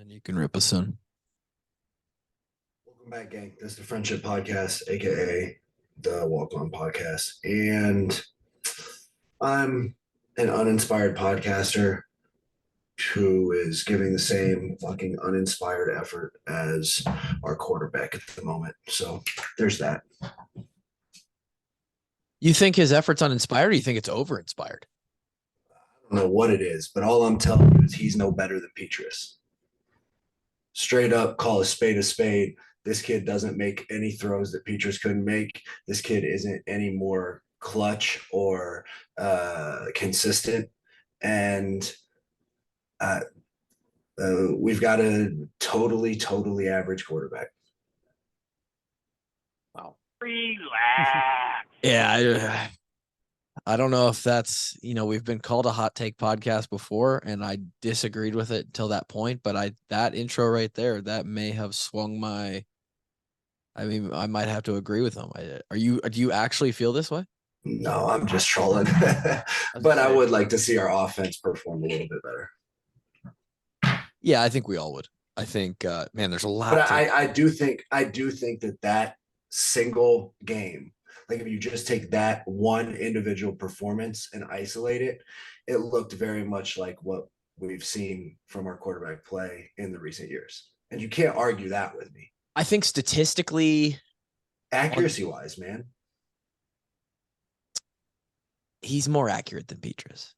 And you can rip us in. Welcome back, gang. This is the Friendship Podcast, aka the Walk On Podcast. And I'm an uninspired podcaster who is giving the same fucking uninspired effort as our quarterback at the moment. So there's that. You think his effort's uninspired, or you think it's over-inspired? I don't know what it is, but all I'm telling you is he's no better than Petrus. Straight up, call a spade a spade. This kid doesn't make any throws that Petrus couldn't make. This kid isn't any more clutch or consistent. And uh, we've got a totally average quarterback. Wow. Relax. Yeah, I don't know if that's, we've been called a hot take podcast before, and I disagreed with it until that point, but that intro right there, that may have swung I might have to agree with them. Do you actually feel this way? No, I'm just trolling. But I would like to see our offense perform a little bit better. Yeah, I think we all would. I think, man, there's a lot. But I do think that single game, like if you just take that one individual performance and isolate it, it looked very much like what we've seen from our quarterback play in the recent years. And you can't argue that with me. I think statistically, accuracy wise, man, he's more accurate than Petrus.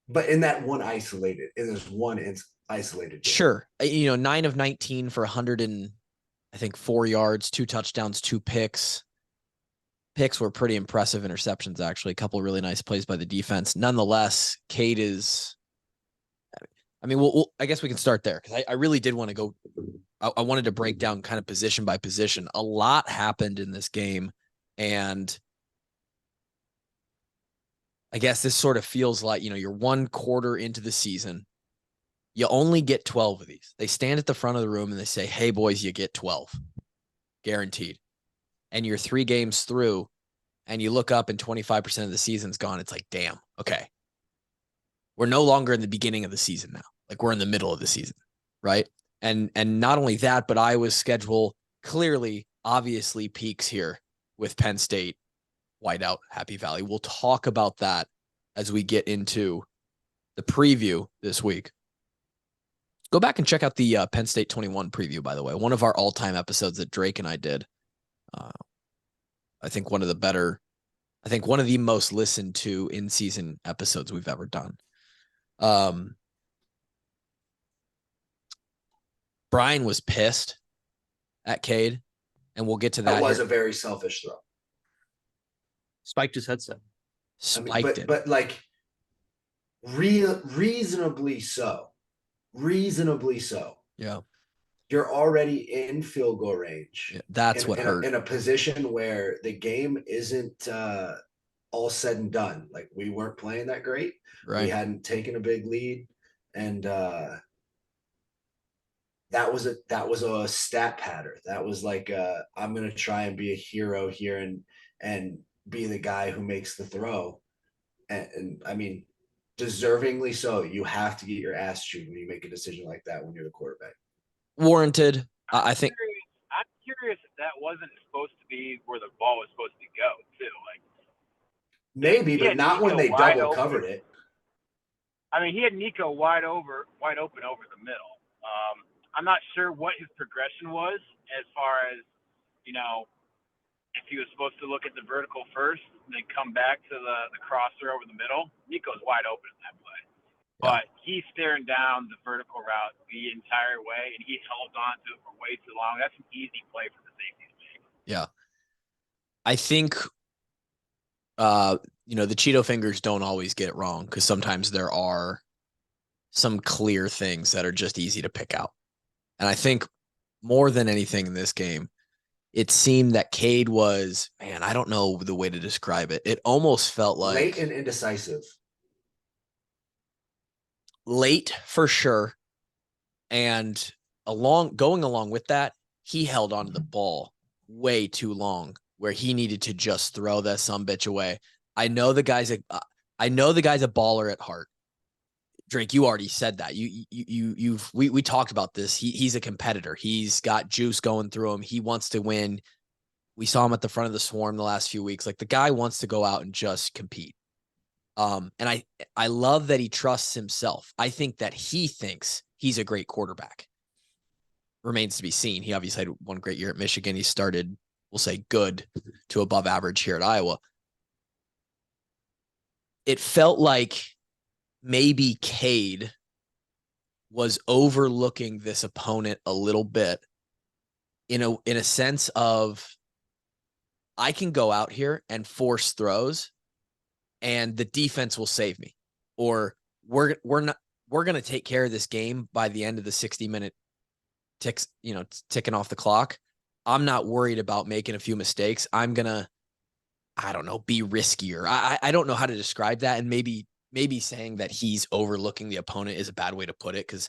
But in that one isolated, there's one isolated game. Sure. 9 of 19 for 100 and I think 4 yards, 2 touchdowns, 2 picks. Picks were pretty impressive interceptions, actually. A couple of really nice plays by the defense. Nonetheless, Cade is, I guess we can start there because I really did want to go. I wanted to break down kind of position by position. A lot happened in this game, and I guess this sort of feels like, you're one quarter into the season. You only get 12 of these. They stand at the front of the room and they say, hey, boys, you get 12. Guaranteed. And you're 3 games through and you look up and 25% of the season's gone. It's like, damn, okay. We're no longer in the beginning of the season now. Like we're in the middle of the season, right? And not only that, but Iowa's schedule clearly, obviously peaks here with Penn State, whiteout, Happy Valley. We'll talk about that as we get into the preview this week. Go back and check out the Penn State 21 preview, by the way. One of our all-time episodes that Drake and I did. I think one of the most listened to in-season episodes we've ever done. Brian was pissed at Cade, and we'll get to that. That was a very selfish throw. Spiked his headset. Spiked it. But like reasonably so. Reasonably so. Yeah. You're already in field goal range. Yeah, that's what hurt. In a position where the game isn't all said and done. Like we weren't playing that great. Right. We hadn't taken a big lead. And that was a stat pattern. That was like I'm gonna try and be a hero here and be the guy who makes the throw. And I mean, deservingly so. You have to get your ass chewed when you make a decision like that when you're the quarterback. Warranted. I think. I'm curious if that wasn't supposed to be where the ball was supposed to go, too. Like maybe, but not when they double covered it. I mean, he had Nico wide open over the middle. I'm not sure what his progression was as far as, if he was supposed to look at the vertical first and then come back to the crosser over the middle. Nico's wide open in that play. Yeah. But he's staring down the vertical route the entire way, and he held on to it for way too long. That's an easy play for the safety to make. Yeah. I think, the Cheeto fingers don't always get it wrong because sometimes there are some clear things that are just easy to pick out. And I think more than anything in this game, it seemed that Cade was, man, I don't know the way to describe it. It almost felt like late and indecisive. Late for sure. And going along with that, he held onto the ball way too long where he needed to just throw that sumbitch away. I know the guy's a baller at heart. Drake, you already said that. We talked about this. He's a competitor. He's got juice going through him. He wants to win. We saw him at the front of the Swarm the last few weeks. Like, the guy wants to go out and just compete. And I love that he trusts himself. I think that he thinks he's a great quarterback. Remains to be seen. He obviously had one great year at Michigan. He started, we'll say, good to above average here at Iowa. It felt like maybe Cade was overlooking this opponent a little bit in a sense of, I can go out here and force throws and the defense will save me, or we're going to take care of this game by the end of the 60-minute ticking off the clock. I'm not worried about making a few mistakes. I'm going to, I don't know, be riskier. I don't know how to describe that. And maybe saying that he's overlooking the opponent is a bad way to put it, because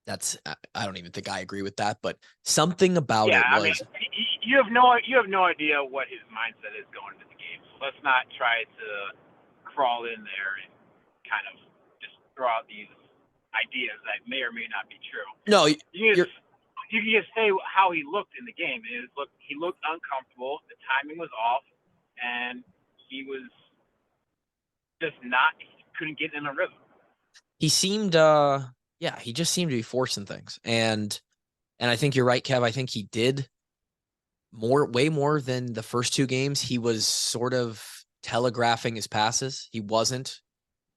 I don't even think I agree with that, but something about it was. I mean, you have no idea what his mindset is going into the game. So let's not try to crawl in there and kind of just throw out these ideas that may or may not be true. No, you can just say how he looked in the game. He looked uncomfortable. The timing was off, and he was just couldn't get in a rhythm. He seemed, he just seemed to be forcing things. And I think you're right, Kev. I think he did way more than the first two games. He was sort of telegraphing his passes. He wasn't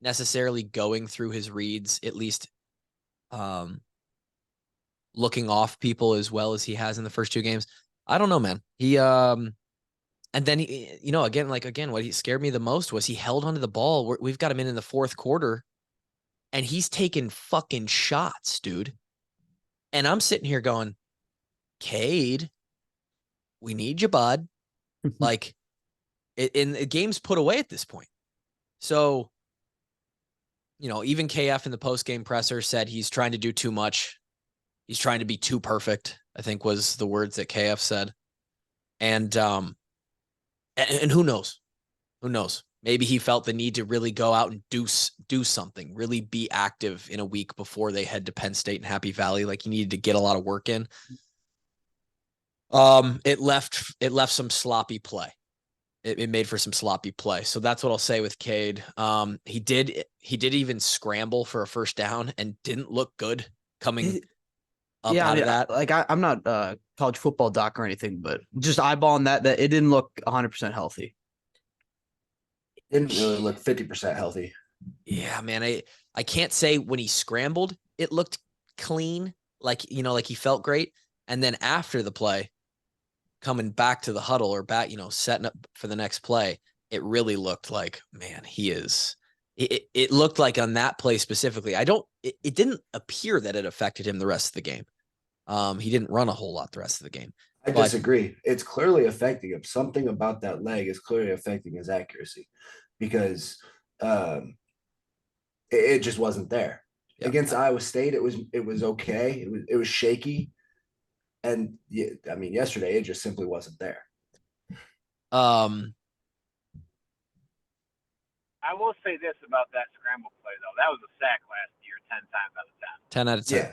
necessarily going through his reads, at least looking off people as well as he has in the first two games. I don't know, man. He and then he, again, what he scared me the most was he held onto the ball. We've got him in the fourth quarter, and he's taking fucking shots, dude. And I'm sitting here going, Cade, we need you, bud. Like, the game's put away at this point. So, even KF in the post-game presser said he's trying to do too much. He's trying to be too perfect, I think was the words that KF said. And who knows? Who knows? Maybe he felt the need to really go out and do something, really be active in a week before they head to Penn State and Happy Valley. Like, he needed to get a lot of work in. It left some sloppy play. It made for some sloppy play. So that's what I'll say with Cade. He did even scramble for a first down and didn't look good coming up out of that. Like, I'm not a college football doc or anything, but just eyeballing that it didn't look 100% healthy. Didn't really look 50% healthy. Yeah, man. I can't say when he scrambled, it looked clean. Like he felt great. And then after the play, coming back to the huddle or back, setting up for the next play, it really looked like, man, it looked like on that play specifically. It didn't appear that it affected him the rest of the game. He didn't run a whole lot the rest of the game. I disagree. It's clearly affecting him. Something about that leg is clearly affecting his accuracy, because it just wasn't there. Yeah. Against Iowa State, it was okay. It was shaky. And yesterday it just simply wasn't there. I will say this about that scramble play, though. That was a sack last year 10 times out of 10. 10 out of 10. Yeah.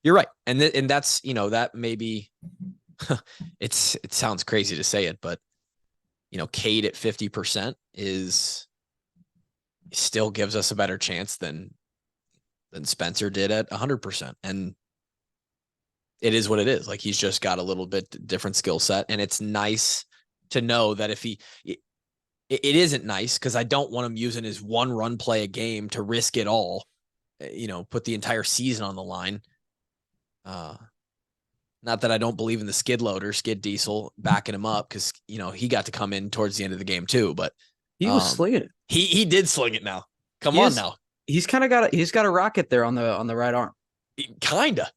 You're right. And that's, that maybe it sounds crazy to say it, but Cade at 50% still gives us a better chance than Spencer did at 100%. And it is what it is. Like, he's just got a little bit different skill set, and it's nice to know that if it isn't nice, because I don't want him using his one run play a game to risk it all, put the entire season on the line. Not that I don't believe in the skid diesel backing him up, because he got to come in towards the end of the game too, but he was slinging it. He did sling it. Now come on now. He's kind of got a rocket there on the right arm. Kinda.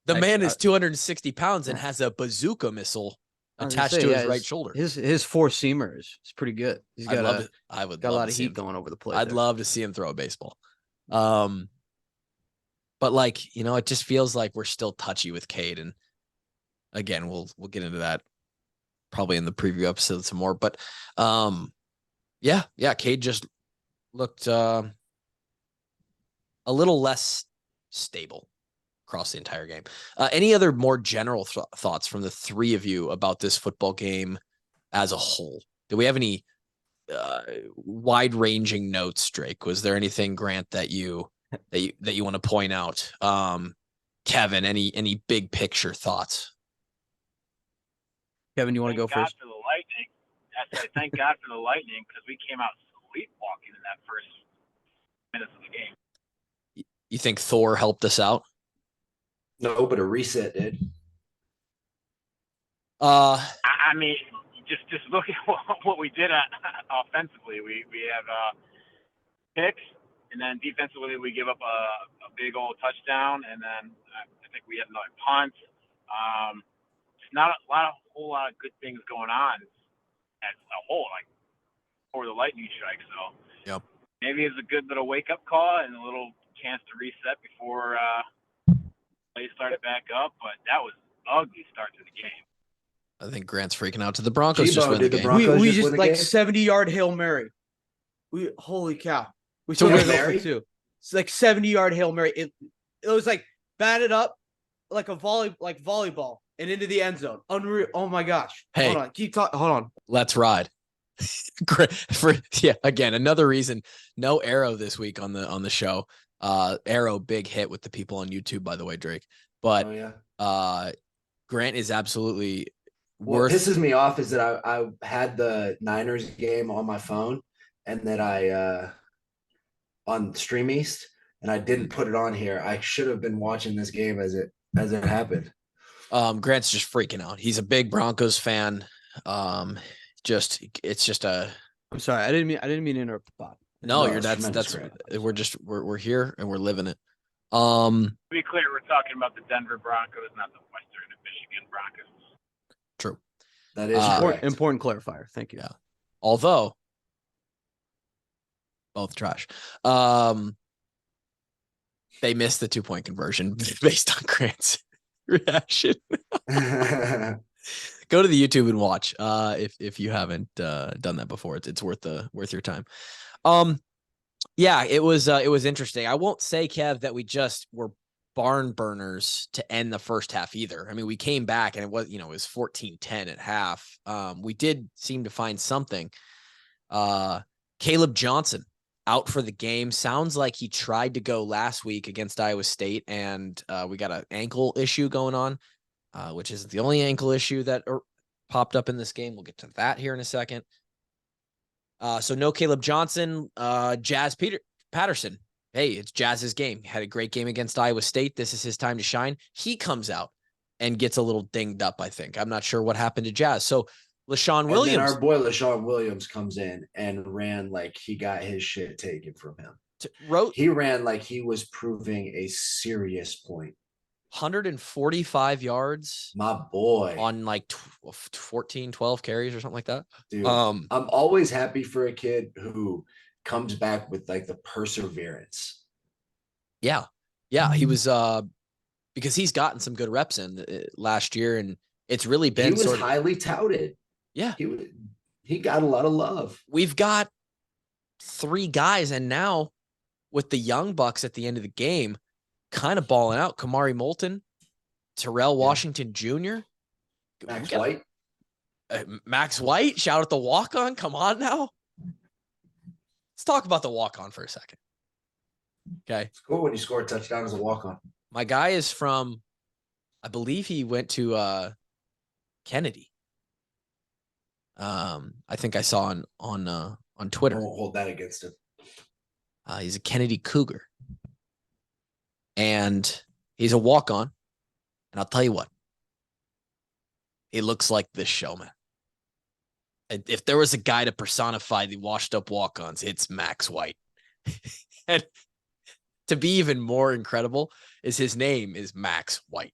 The man is 260 pounds and has a bazooka missile attached to his right shoulder. His four-seamer is pretty good. He's got I would got a love lot to of see heat him. going over the plate. I'd love to see him throw a baseball. But it just feels like we're still touchy with Cade. And again, we'll get into that probably in the preview episode some more. But Cade just looked a little less stable across the entire game. Any other more general thoughts from the three of you about this football game as a whole? Do we have any wide-ranging notes, Drake? Was there anything, Grant, that you want to point out? Kevin, any big picture thoughts? Kevin, you want to go Thank God first? for the Lightning. I said, thank God for the Lightning because we came out sleepwalking in that first minutes of the game. You think Thor helped us out? No, but a reset did. I mean, just look at what we did offensively. We have picks, and then defensively we give up a big old touchdown, and then I think we had another punt. It's not a whole lot of good things going on as a whole, like for the lightning strike. So yep. Maybe it's a good little wake up call and a little chance to reset before play started back up. But that was an ugly start to the game. I think Grant's freaking out. Did the Broncos Tebow, just win the did the game? Broncos We just just win the like game? 70-yard Hail Mary. Holy cow. We So still Hail got to go Mary? for two. It's like 70-yard Hail Mary. It was like batted up like a volleyball and into the end zone. Unreal. Oh my gosh. Hey. Hold on. Keep talking. Hold on. Let's ride. Again, another reason no Arrow this week on the show. Arrow big hit with the people on YouTube, by the way, Drake. But Oh, yeah. Grant is absolutely What worth. pisses me off is that I had the Niners game on my phone, and that I on Stream East, and I didn't put it on here. I should have been watching this game as it happened. Grant's just freaking out. He's a big Broncos fan. It's just a. I'm sorry. I didn't mean to interrupt the pod. No, No, that's Grant. we're here and we're living it. To be clear, we're talking about the Denver Broncos, not the Western Michigan Broncos. True. That is correct. Important clarifier. Thank you. Yeah. Although both trash. They missed the 2-point conversion based on Grant's reaction. Go to the YouTube and watch if you haven't done that before. It's worth your time. Yeah, it was interesting. I won't say, Kev, that we just were barn burners to end the first half either. I mean, we came back and it was 14-10 at half. We did seem to find something. Caleb Johnson out for the game. Sounds like he tried to go last week against Iowa State, and we got an ankle issue going on, which isn't the only ankle issue that popped up in this game. We'll get to that here in a second. So no Caleb Johnson. Jazz Patterson. Hey, it's Jazz's game. Had a great game against Iowa State. This is his time to shine. He comes out and gets a little dinged up, I think. I'm not sure what happened to Jazz. So LaShawn Williams. And then our boy LaShawn Williams comes in and ran like he got his shit taken from him. He ran like he was proving a serious point. 145 yards. My boy. On like 14, 12 carries or something like that. Dude, I'm always happy for a kid who comes back with like the perseverance. Yeah. Yeah. He was because he's gotten some good reps in last year, and it's really been he was highly touted. Yeah. He got a lot of love. We've got 3 guys, and now with the young bucks at the end of the game kind of balling out. Kamari Moulton, Terrell Washington Jr. Max White, shout out the walk-on. Come on now. Let's talk about the walk-on for a second. Okay. It's cool when you score a touchdown as a walk-on. My guy is from, I believe he went to Kennedy. I think I saw on Twitter. I won't hold that against him. He's a Kennedy Cougar. And he's a walk-on. And I'll tell you what. He looks like this showman. If there was a guy to personify the washed-up walk-ons, it's Max White. And to be even more incredible is his name is Max White.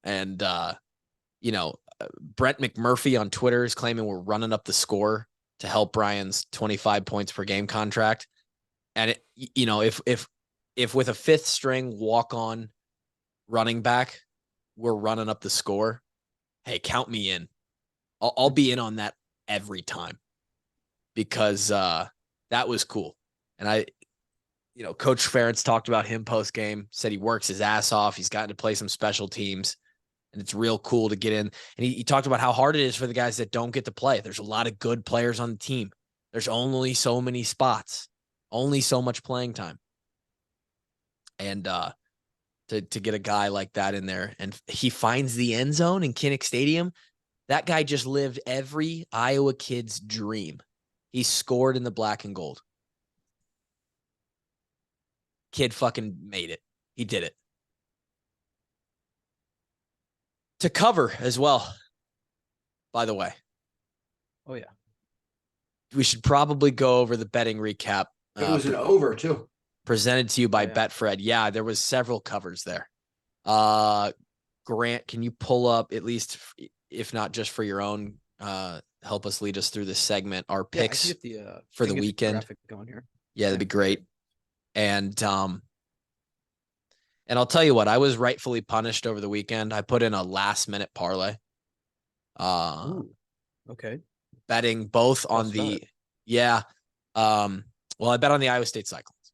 And, Brent McMurphy on Twitter is claiming we're running up the score to help Brian's 25 points per game contract. And, if with a 5th string walk-on running back, we're running up the score, hey, count me in. I'll be in on that every time because that was cool. And Coach Ferentz talked about him post game, said he works his ass off. He's gotten to play some special teams, and it's real cool to get in. And he talked about how hard it is for the guys that don't get to play. There's a lot of good players on the team. There's only so many spots, only so much playing time. And to get a guy like that in there, and he finds the end zone in Kinnick Stadium, that guy just lived every Iowa kid's dream. He scored in the black and gold. Kid fucking made it. He did it. To cover as well, by the way. Oh, yeah. We should probably go over the betting recap. It was an over, too. Presented to you by Yeah. Betfred. Yeah, there was several covers there. Grant, can you pull up, at least, if not just for your own, help us lead us through this segment, our picks for the weekend? Going here. Yeah, that'd be great. And I'll tell you what, I was rightfully punished over the weekend. I put in a last-minute parlay. Okay. Betting both on the well, I bet on the Iowa State Cyclones.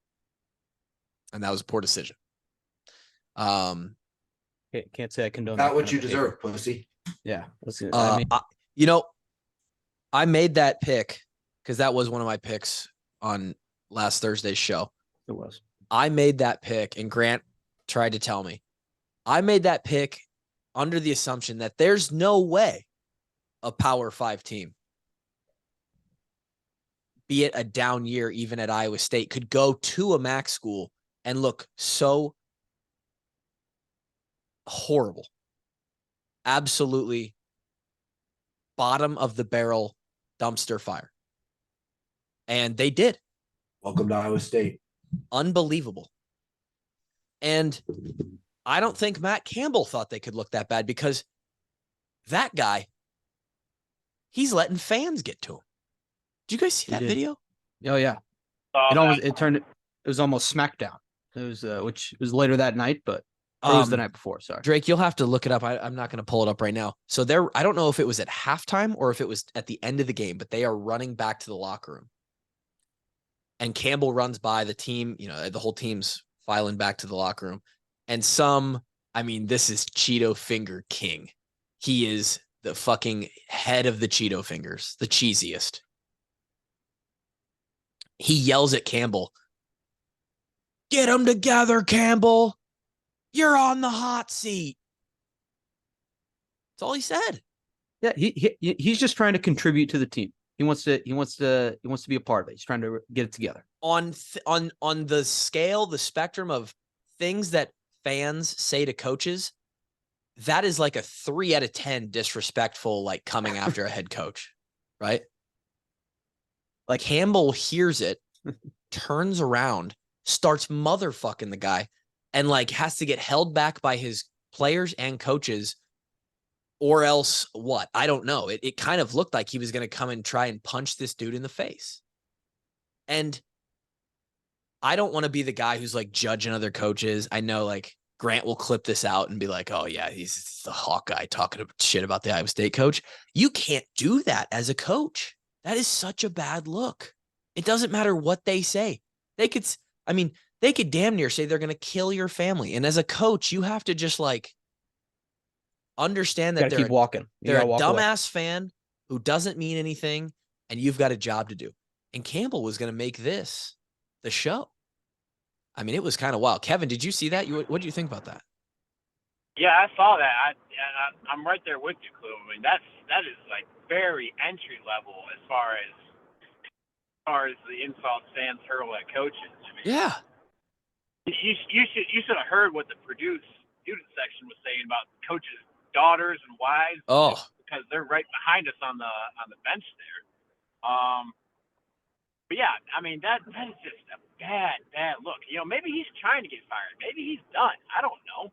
And that was a poor decision. Can't say I condone Not that what kind you of deserve, pussy. behavior. Yeah. I made that pick because that was one of my picks on last Thursday's show. It was. I made that pick, and Grant tried to tell me. I made that pick under the assumption that there's no way a Power 5 team, be it a down year even at Iowa State, could go to a MAC school and look so horrible. Absolutely bottom of the barrel dumpster fire. And they did. Welcome to Iowa State. Unbelievable. And I don't think Matt Campbell thought they could look that bad, because that guy, he's letting fans get to him. Did you guys see that video? Oh, yeah. It was almost SmackDown. It was which was later that night, but it was the night before. Sorry, Drake, you'll have to look it up. I'm not going to pull it up right now. So I don't know if it was at halftime or if it was at the end of the game, but they are running back to the locker room. And Campbell runs by the team, the whole team's filing back to the locker room. And this is Cheeto Finger King. He is the fucking head of the Cheeto Fingers, the cheesiest. He yells at Campbell, "Get them together, Campbell. You're on the hot seat." That's all he said. Yeah, he's just trying to contribute to the team. He wants to be a part of it. He's trying to get it together. On the scale, the spectrum of things that fans say to coaches, that is like a 3 out of 10 disrespectful, like coming after a head coach, right? Like Campbell hears it, turns around, starts motherfucking the guy, and like has to get held back by his players and coaches, or else what? I don't know. It kind of looked like he was going to come and try and punch this dude in the face. And I don't want to be the guy who's like judging other coaches. I know like Grant will clip this out and be like, "Oh yeah, he's the Hawkeye talking shit about the Iowa State coach." You can't do that as a coach. That is such a bad look. It doesn't matter what they say. They could damn near say they're going to kill your family. And as a coach, you have to just like understand that keep walking. They're a dumbass fan who doesn't mean anything, and you've got a job to do. And Campbell was going to make this the show. It was kind of wild. Kevin, did you see that? What do you think about that? Yeah, I saw that. I'm right there with you, Clue. That is like very entry level as far as the insult fans hurl at coaches. Yeah. You should have heard what the Purdue student section was saying about coaches' daughters and wives. Oh, because they're right behind us on the bench there. But yeah, that is just a bad look. Maybe he's trying to get fired. Maybe he's done. I don't know.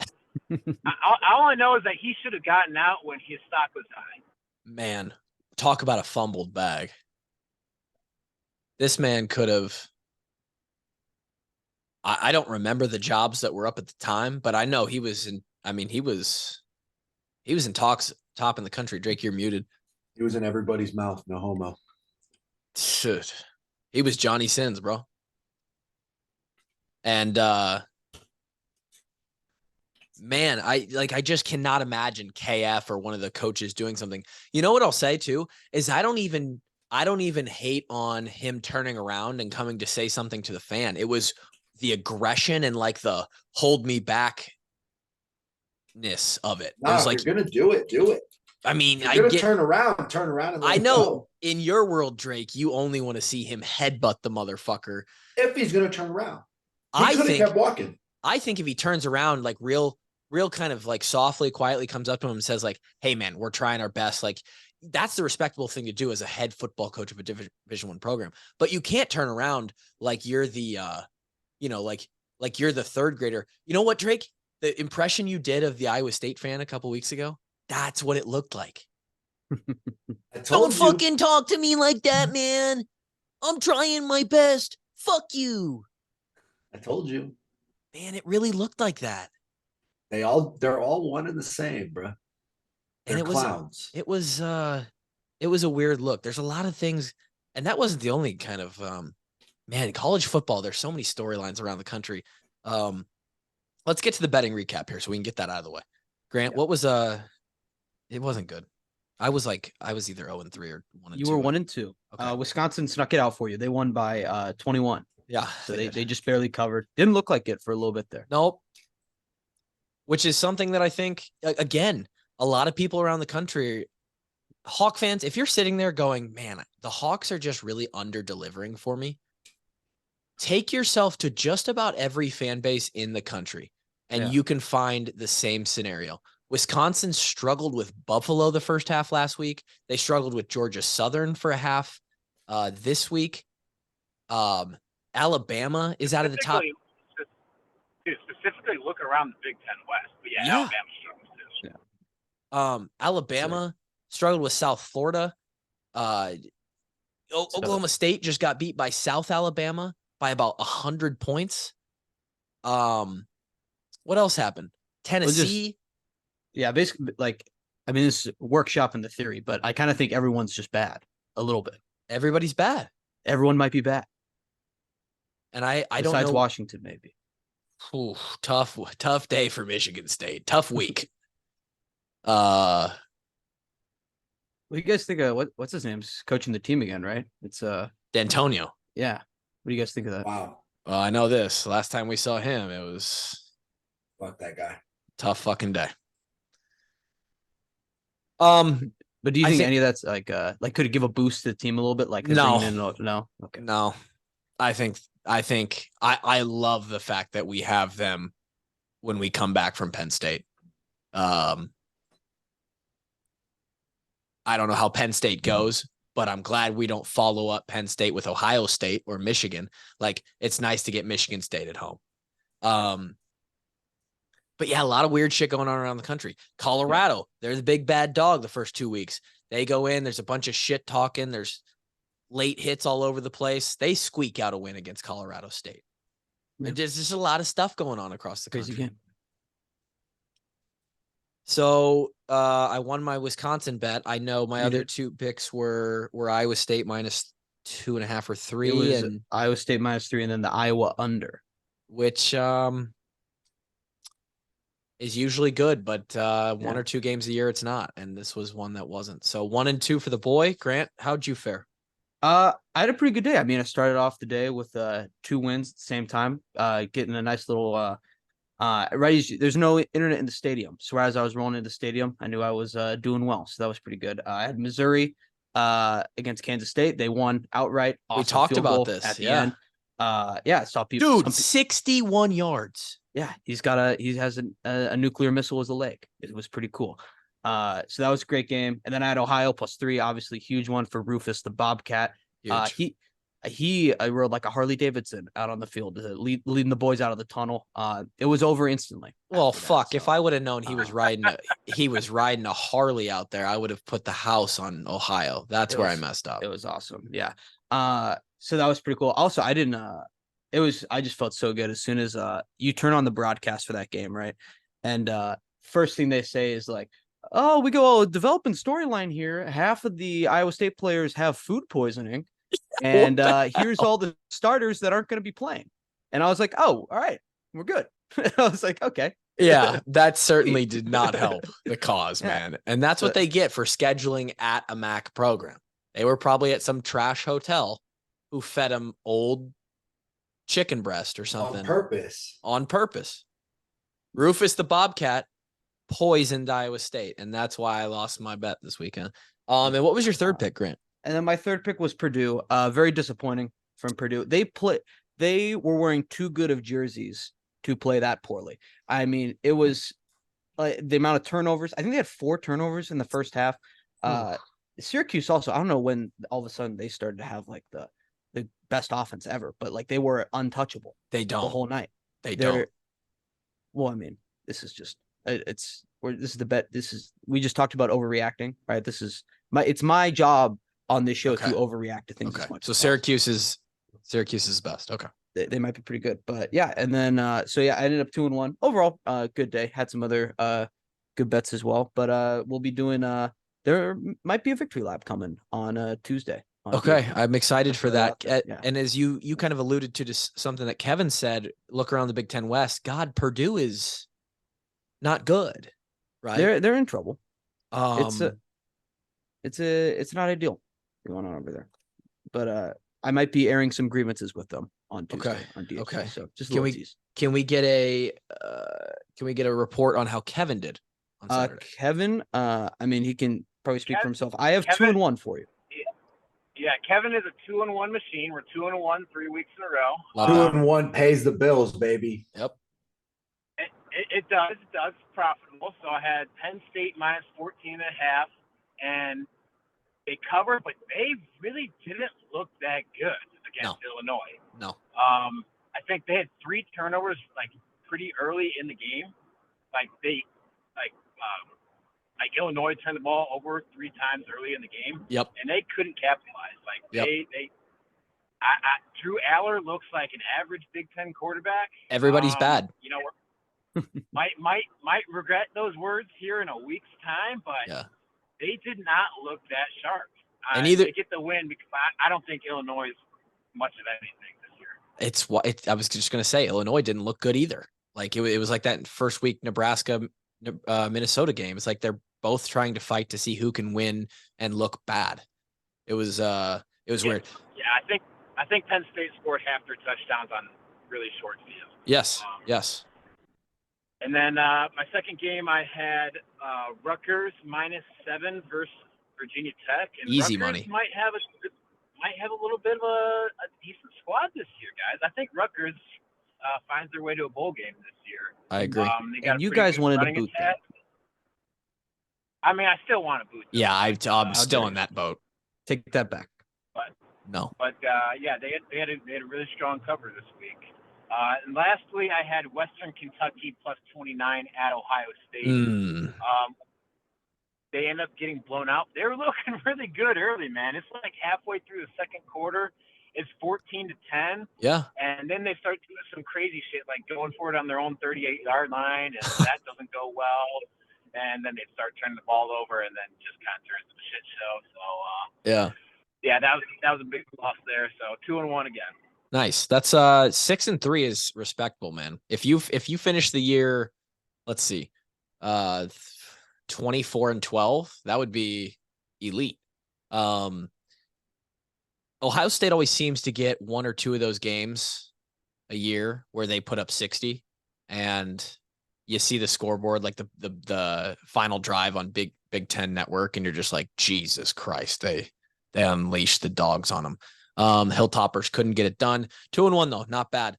All I know is that he should have gotten out when his stock was high. Man, talk about a fumbled bag. This man could have. I don't remember the jobs that were up at the time, but I know he was in. He was in talks top in the country. Drake, you're muted. He was in everybody's mouth. No homo. Shit. He was Johnny Sins, bro. And man, I just cannot imagine KF or one of the coaches doing something. You know what I'll say too is I don't even hate on him turning around and coming to say something to the fan. It was the aggression and like the hold me backness of it. No, It was if like, you're gonna do it, do it. I mean, If you're I gonna get, turn around and let I it know go. in your world, Drake, you only want to see him headbutt the motherfucker. If he's gonna turn around, he I could have think kept walking. I think if he turns around like real kind of like softly, quietly comes up to him and says like, hey man, we're trying our best. Like that's the respectable thing to do as a head football coach of a Division I program. But you can't turn around like you're the, like you're the third grader. You know what, Drake? The impression you did of the Iowa State fan a couple weeks ago, that's what it looked like. Don't fucking talk to me like that, man. I'm trying my best. Fuck you. I told you. Man, it really looked like that. They're all one and the same, bro. They're And it clowns. it was a weird look. There's a lot of things, and that wasn't the only kind of man, college football, there's so many storylines around the country. Let's get to the betting recap here so we can get that out of the way. Grant, what was it wasn't good. I was either 0-3 or 1-2. You were 1-2. Okay. Wisconsin snuck it out for you. They won by 21. Yeah. So they just barely covered. Didn't look like it for a little bit there. Nope. Which is something that I think, again, a lot of people around the country, Hawk fans, if you're sitting there going, man, the Hawks are just really under delivering for me, take yourself to just about every fan base in the country and you can find the same scenario. Wisconsin struggled with Buffalo the first half last week. They struggled with Georgia Southern for a half this week. Alabama is out of the top. Specifically look around the Big Ten West. But yeah. Alabama struggles too. Yeah. Alabama struggled with South Florida. Oklahoma State just got beat by South Alabama by about 100 points. What else happened? Tennessee. Basically, this is workshopping the theory, but I kind of think everyone's just bad a little bit. Everybody's bad. Everyone might be bad. And I don't know. Besides Washington, maybe. Ooh, tough day for Michigan State. Tough week. What do you guys think of what's his name's coaching the team again, right? It's D'Antonio. Yeah. What do you guys think of that? Wow. Well, I know this. Last time we saw him, it was fuck that guy. Tough fucking day. But do you think any of that's could it give a boost to the team a little bit? No. Okay. No. I love the fact that we have them when we come back from Penn State. I don't know how Penn State goes, but I'm glad we don't follow up Penn State with Ohio State or Michigan. Like, it's nice to get Michigan State at home. But yeah, a lot of weird shit going on around the country. Colorado, they're the big bad dog the first 2 weeks. They go in, there's a bunch of shit talking. There's late hits all over the place. They squeak out a win against Colorado State. Yeah. There's just a lot of stuff going on across the country. So I won my Wisconsin bet. I know my other two picks were Iowa State minus 2.5 or 3. And Iowa State minus 3 and then the Iowa under. Which is usually good, but 1 or 2 games a year it's not. And this was one that wasn't. So 1-2 for the boy. Grant, how'd you fare? I had a pretty good day. I mean, I started off the day with 2 wins at the same time, getting a nice little there's no internet in the stadium. So as I was rolling into the stadium, I knew I was doing well. So that was pretty good. I had Missouri against Kansas State. They won outright. Awesome. We talked about this at the end. I saw people. Dude, 61 yards. Yeah, he has a nuclear missile as a leg. It was pretty cool. So that was a great game. And then I had Ohio +3, obviously huge one for Rufus the Bobcat. He rode like a Harley Davidson out on the field, leading the boys out of the tunnel. It was over instantly. Well, fuck! If I would have known he was riding a Harley out there, I would have put the house on Ohio. That's where I messed up. It was awesome. Yeah. So that was pretty cool. Also, I just felt so good as soon as you turn on the broadcast for that game, right? And first thing they say is like, oh, we go developing storyline here. Half of the Iowa State players have food poisoning. And here's all the starters that aren't going to be playing. And I was like, oh, all right, we're good. I was like, okay. Yeah, that certainly did not help the cause, Yeah. man. And that's what they get for scheduling at a Mac program. They were probably at some trash hotel who fed them old chicken breast or something On purpose. On purpose. Rufus the Bobcat poisoned Iowa State, and that's why I lost my bet this weekend. And what was your third pick, Grant? And then my third pick was Purdue. Very disappointing from Purdue. They were wearing too good of jerseys to play that poorly. I mean, it was the amount of turnovers. I think they had 4 turnovers in the first half. Syracuse also, I don't know when all of a sudden they started to have like the best offense ever, but like they were untouchable. They don't the whole night. They don't. Well, I mean, this is just this is the bet. We just talked about overreacting, right? It's my job on this show to overreact to things as much. So Syracuse is best. Okay. They might be pretty good, but yeah. And then I ended up 2-1 overall. Good day. Had some other good bets as well, but we'll be doing there might be a victory lap coming on Tuesday. Okay, I'm excited for that. Yeah. And as you kind of alluded to something that Kevin said, look around the Big Ten West. God, Purdue is not good, right? They're in trouble. It's not ideal going on over there, but I might be airing some grievances with them on Tuesday on DHC. Okay. So just can we get a report on how Kevin did on Saturday? Kevin, I mean, he can probably speak for himself. I have Kevin, 2-1 for you. Yeah, Kevin is a 2-1 machine. We're 2-1 3 weeks in a row. 2-1 pays the bills, baby. Yep. It does. It does. It's profitable. So I had Penn State minus 14.5, and they covered, but they really didn't look that good against Illinois. No. I think they had 3 turnovers like pretty early in the game. Like Illinois turned the ball over 3 times early in the game. Yep. And they couldn't capitalize. Like Drew Aller looks like an average Big Ten quarterback. Everybody's bad. You know, might regret those words here in a week's time, but they did not look that sharp. And either they get the win because I don't think Illinois is much of anything this year. I was just going to say Illinois didn't look good either. Like it was like that first week Nebraska Minnesota game. It's like they're both trying to fight to see who can win and look bad. It was weird. Yeah, I think Penn State scored half their touchdowns on really short field. Yes. Yes. And then my second game, I had Rutgers -7 versus Virginia Tech. And Easy Rutgers money. Might have a little bit of a decent squad this year, guys. I think Rutgers finds their way to a bowl game this year. I agree. And you guys wanted to boot them. I mean, I still want to boot them. Yeah, I'm still in that boat. Take that back. But yeah, they had a really strong cover this week. And lastly, I had Western Kentucky +29 at Ohio State. They end up getting blown out. They were looking really good early, man. It's like halfway through the second quarter, it's 14-10. Yeah. And then they start doing some crazy shit, like going for it on their own 38-yard line, and that doesn't go well. And then they start turning the ball over, and then just kind of turns into a shit show. So that was a big loss there. So 2-1 again. Nice. That's 6-3 is respectable, man. If you finish the year, let's see, 24-12, that would be elite. Ohio State always seems to get 1 or 2 of those games a year where they put up 60, and you see the scoreboard, like the final drive on Big Ten Network, and you're just like, Jesus Christ, they unleashed the dogs on them. Hilltoppers couldn't get it done. 2-1 though, not bad.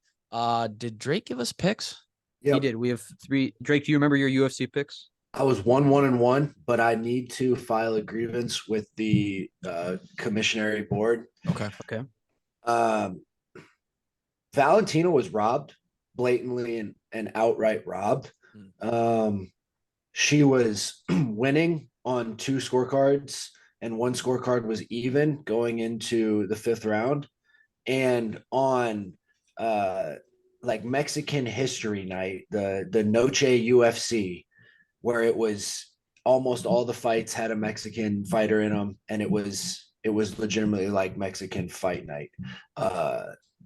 Did Drake give us picks? Yeah, He did. We have 3. Drake, do you remember your UFC picks? I was 1-1-1, but I need to file a grievance with the commissionary board. Okay. Valentina was robbed, blatantly and outright robbed. She was winning on 2 scorecards, and 1 scorecard was even going into the 5th round. And on like Mexican History Night, the Noche UFC, where it was almost all the fights had a Mexican fighter in them, and it was legitimately like Mexican Fight Night,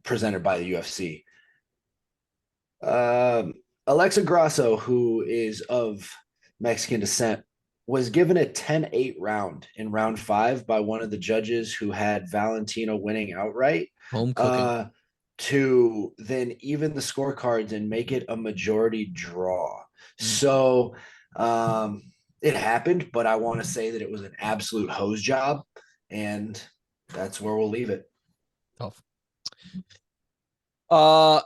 presented by the UFC. Alexa Grasso, who is of Mexican descent, was given a 10-8 round in round 5 by one of the judges who had Valentino winning outright. Home cooking. To then even the scorecards and make it a majority draw. Mm. So it happened, but I want to say that it was an absolute hose job, and that's where we'll leave it. Tough. All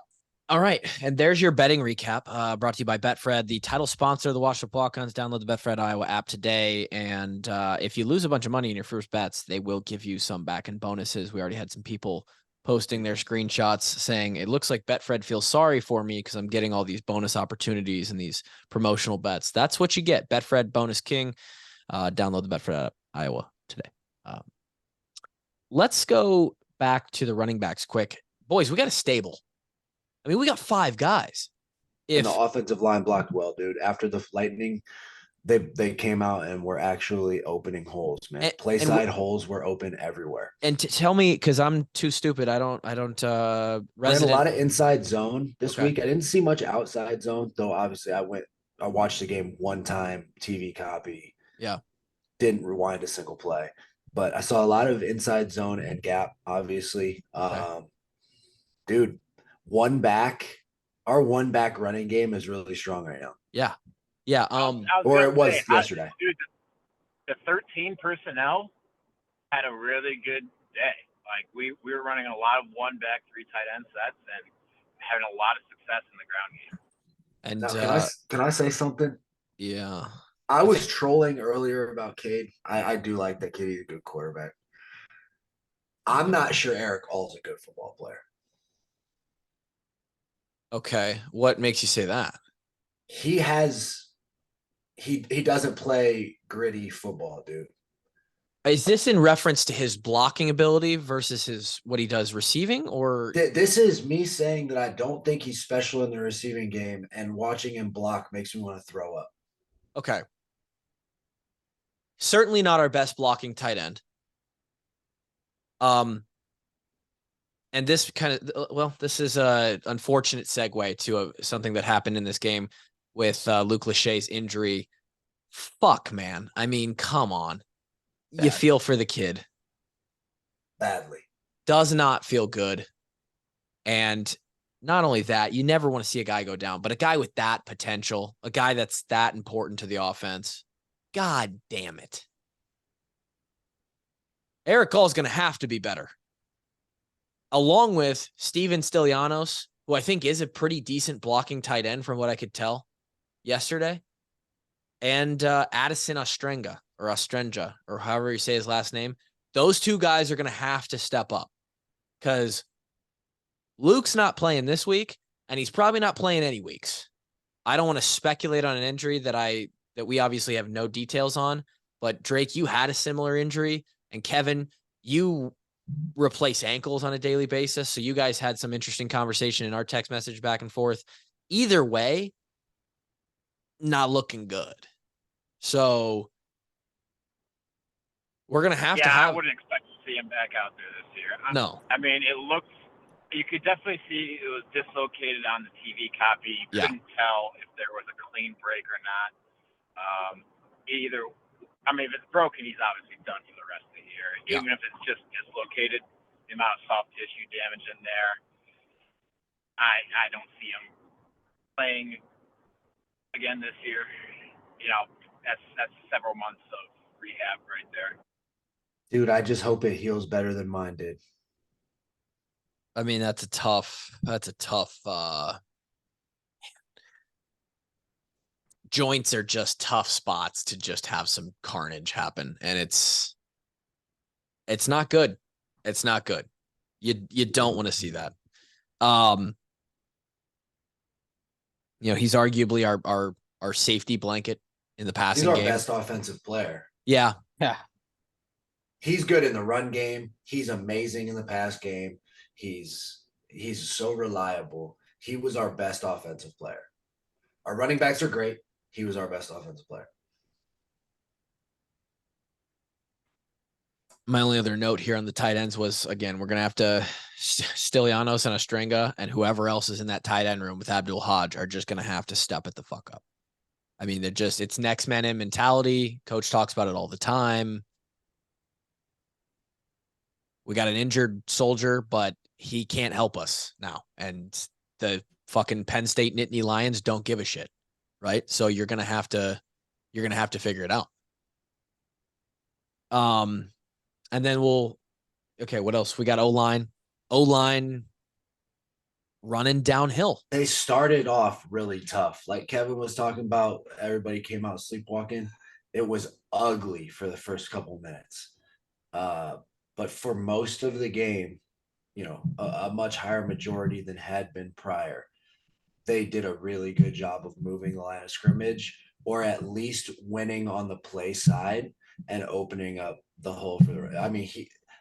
right, and there's your betting recap. Brought to you by Betfred, the title sponsor of the Washup Walk-Ons. Download the Betfred Iowa app today, and if you lose a bunch of money in your first bets, they will give you some back in bonuses. We already had some people posting their screenshots saying it looks like Betfred feels sorry for me because I'm getting all these bonus opportunities and these promotional bets. That's what you get. Betfred Bonus King. Download the Betfred app, Iowa today. Let's go back to the running backs quick. Boys, we got a stable. I mean, we got 5 guys. And the offensive line blocked well, dude. After the Lightning, they came out and were actually opening holes, man. Play side holes were open everywhere. And tell me, because I'm too stupid, I don't ran a lot of inside zone this Okay. week. I didn't see much outside zone, though. Obviously, I watched the game one time, TV copy. Yeah. Didn't rewind a single play, but I saw a lot of inside zone and gap. Obviously, dude, our one back running game is really strong right now. Yeah. Yeah. Or it was yesterday. Dude, the 13 personnel had a really good day. Like we were running a lot of 1 back, 3 tight end sets and having a lot of success in the ground game. And now, can I say something? Yeah. I was trolling earlier about Cade. I do like that kid. He's a good quarterback. I'm not sure Eric All's a good football player. Okay. What makes you say that? He doesn't play gritty football, dude. Is this in reference to his blocking ability versus what he does receiving, or this is me saying that I don't think he's special in the receiving game, and watching him block makes me want to throw up. Okay. Certainly not our best blocking tight end. And this this is a unfortunate segue to something that happened in this game with Luke Lachey's injury. Fuck, man. I mean, come on. Badly. You feel for the kid. Badly. Does not feel good. And not only that, you never want to see a guy go down, but a guy with that potential, a guy that's that important to the offense. God damn it. Eric Gall's going to have to be better. Along with Steven Stylianos, who I think is a pretty decent blocking tight end from what I could tell yesterday, and Addison Ostrenga, or however you say his last name. Those 2 guys are going to have to step up because Luke's not playing this week, and he's probably not playing any weeks. I don't want to speculate on an injury that we obviously have no details on, but Drake, you had a similar injury, and Kevin, you replace ankles on a daily basis. So you guys had some interesting conversation in our text message back and forth. Either way, not looking good. So we're going to have to have. I wouldn't expect to see him back out there this year. No. I mean, you could definitely see it was dislocated on the TV copy. You couldn't tell if there was a clean break or not. If it's broken, he's obviously done for the rest of the year. Yeah. Even if it's just dislocated, the amount of soft tissue damage in there, I don't see him playing again this year. That's several months of rehab right there. Dude, I just hope it heals better than mine did. I mean, that's a tough joints are just tough spots to just have some carnage happen. And it's not good. It's not good. You don't want to see that. He's arguably our safety blanket in the passing game. He's our best offensive player. Yeah. Yeah. He's good in the run game. He's amazing in the pass game. He's so reliable. He was our best offensive player. Our running backs are great. He was our best offensive player. My only other note here on the tight ends was, again, we're going to have to Stylianos and Ostrenga and whoever else is in that tight end room with Abdul Hodge are just going to have to step it the fuck up. I mean, it's next man in mentality. Coach talks about it all the time. We got an injured soldier, but he can't help us now. And the fucking Penn State Nittany Lions don't give a shit. Right. So you're going to have to figure it out. And then what else? We got O-line running downhill. They started off really tough. Like Kevin was talking about, everybody came out sleepwalking. It was ugly for the first couple minutes. But for most of the game, a much higher majority than had been prior, they did a really good job of moving the line of scrimmage, or at least winning on the play side and opening up the hole for the. I mean,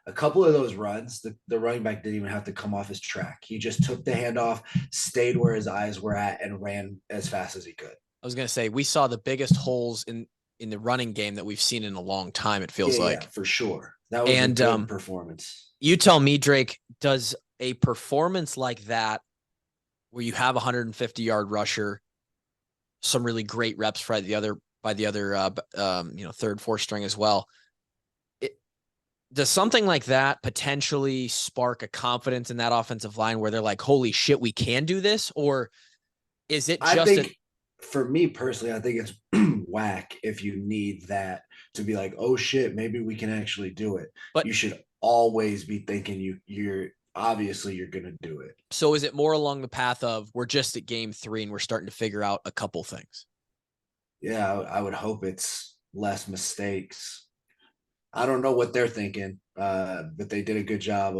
a couple of those runs, the running back didn't even have to come off his track. He just took the handoff, stayed where his eyes were at, and ran as fast as he could. I was going to say, we saw the biggest holes in the running game that we've seen in a long time, it feels like. Yeah, for sure. That was a good performance. You tell me, Drake, does a performance like that, where you have a 150-yard rusher, some really great reps by the other third, fourth string as well, does something like that potentially spark a confidence in that offensive line where they're like, holy shit, we can do this? Or is it just for me personally, I think it's whack if you need that to be like, oh shit, maybe we can actually do it. But you should always be thinking you're obviously you're going to do it. So is it more along the path of we're just at game 3 and we're starting to figure out a couple things? Yeah, I would hope it's less mistakes. I don't know what they're thinking, but they did a good job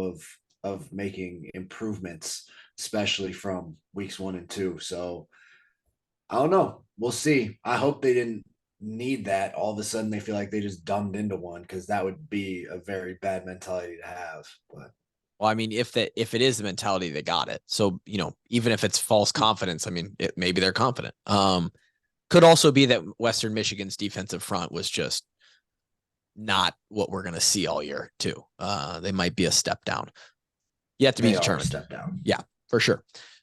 of making improvements, especially from weeks 1 and 2. So I don't know. We'll see. I hope they didn't need that. All of a sudden, they feel like they just dumbed into one, because that would be a very bad mentality to have. But well, I mean, if it is the mentality, they got it. So even if it's false confidence, I mean, maybe they're confident. Could also be that Western Michigan's defensive front was just not what we're going to see all year too. They might be a step down. You have to be determined. Step down. Yeah, for sure.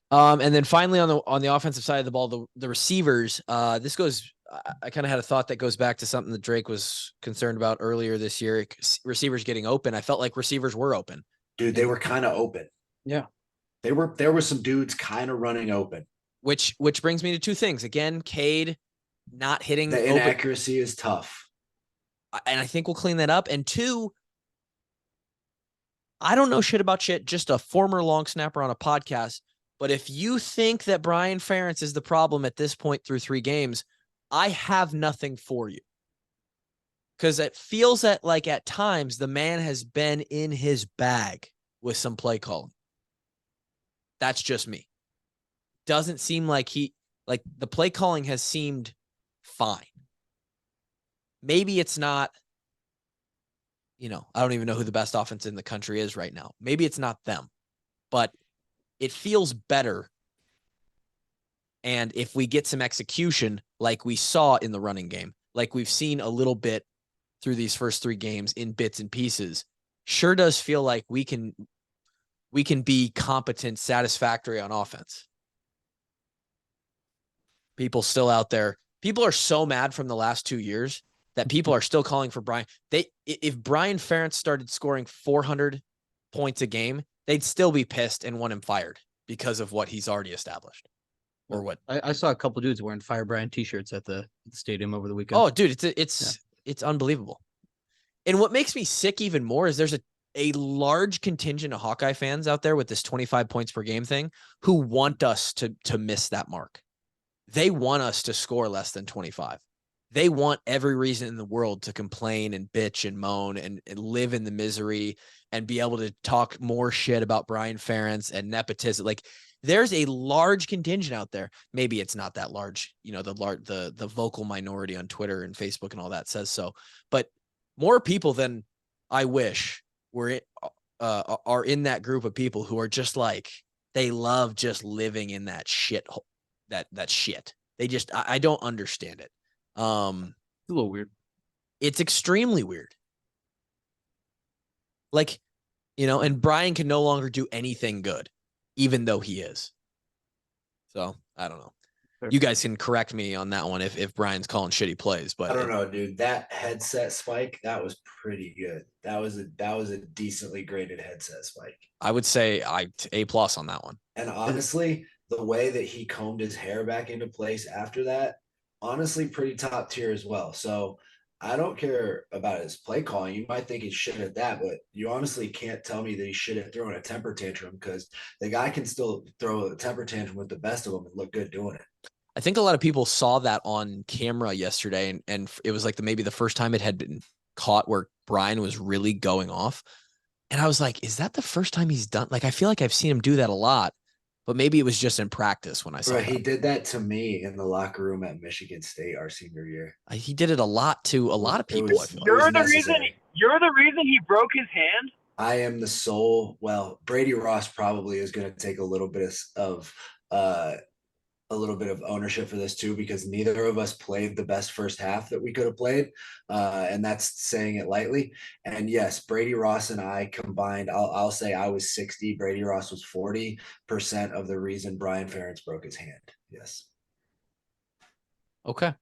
And then finally on the offensive side of the ball, the receivers, this goes, I kind of had a thought that goes back to something that Drake was concerned about earlier this year. Receivers getting open. I felt like receivers were open. Dude, they were kind of open. Yeah. There were some dudes kind of running open. Which brings me to two things. Again, Cade not hitting the inaccuracy is tough. And I think we'll clean that up. And 2, I don't know shit about shit, just a former long snapper on a podcast. But if you think that Brian Ferentz is the problem at this point through 3 games, I have nothing for you. Because it feels that like at times the man has been in his bag with some play calling. That's just me. Doesn't seem like the play calling has seemed fine. Maybe it's not, I don't even know who the best offense in the country is right now. Maybe it's not them, but it feels better. And if we get some execution like we saw in the running game, like we've seen a little bit through these first 3 games in bits and pieces, sure does feel like we can be competent, satisfactory on offense. People still out there. People are so mad from the last 2 years that people are still calling for Brian. If Brian Ferentz started scoring 400 points a game, they'd still be pissed and want him fired because of what he's already established. Or what? I saw a couple dudes wearing Fire Brian t-shirts at the stadium over the weekend. Oh, dude, it's unbelievable. And what makes me sick even more is there's a large contingent of Hawkeye fans out there with this 25 points per game thing who want us to miss that mark. They want us to score less than 25. They want every reason in the world to complain and bitch and moan and live in the misery and be able to talk more shit about Brian Ferentz and nepotism. Like, there's a large contingent out there. Maybe it's not that large, the vocal minority on Twitter and Facebook and all that says so, but more people than I wish are in that group of people who are just like, they love just living in that shit. That shit. They just, I don't understand it. It's a little weird. It's extremely weird. Like, and Brian can no longer do anything good, even though he is. So I don't know. You guys can correct me on that one if Brian's calling shitty plays, but I don't know, dude. That headset spike, that was pretty good. That was a decently graded headset spike. I would say A+ on that one. And honestly, the way that he combed his hair back into place after that, honestly, pretty top tier as well. So I don't care about his play calling. You might think he's shit at that, but you honestly can't tell me that he's shit at throwing a temper tantrum because the guy can still throw a temper tantrum with the best of them and look good doing it. I think a lot of people saw that on camera yesterday, and it was like maybe the first time it had been caught where Brian was really going off. And I was like, is that the first time he's done? Like, I feel like I've seen him do that a lot, but maybe it was just in practice when I saw Bro, that. he did that to me in the locker room at Michigan State our senior year. He did it a lot to a lot of people. You're the reason he broke his hand. I am the sole. Well, Brady Ross probably is going to take a little bit of ownership for this too, because neither of us played the best first half that we could have played, and that's saying it lightly. And yes, Brady Ross and I combined, I'll say I was 60, Brady Ross was 40% of the reason Brian Ferentz broke his hand. Yes. Okay.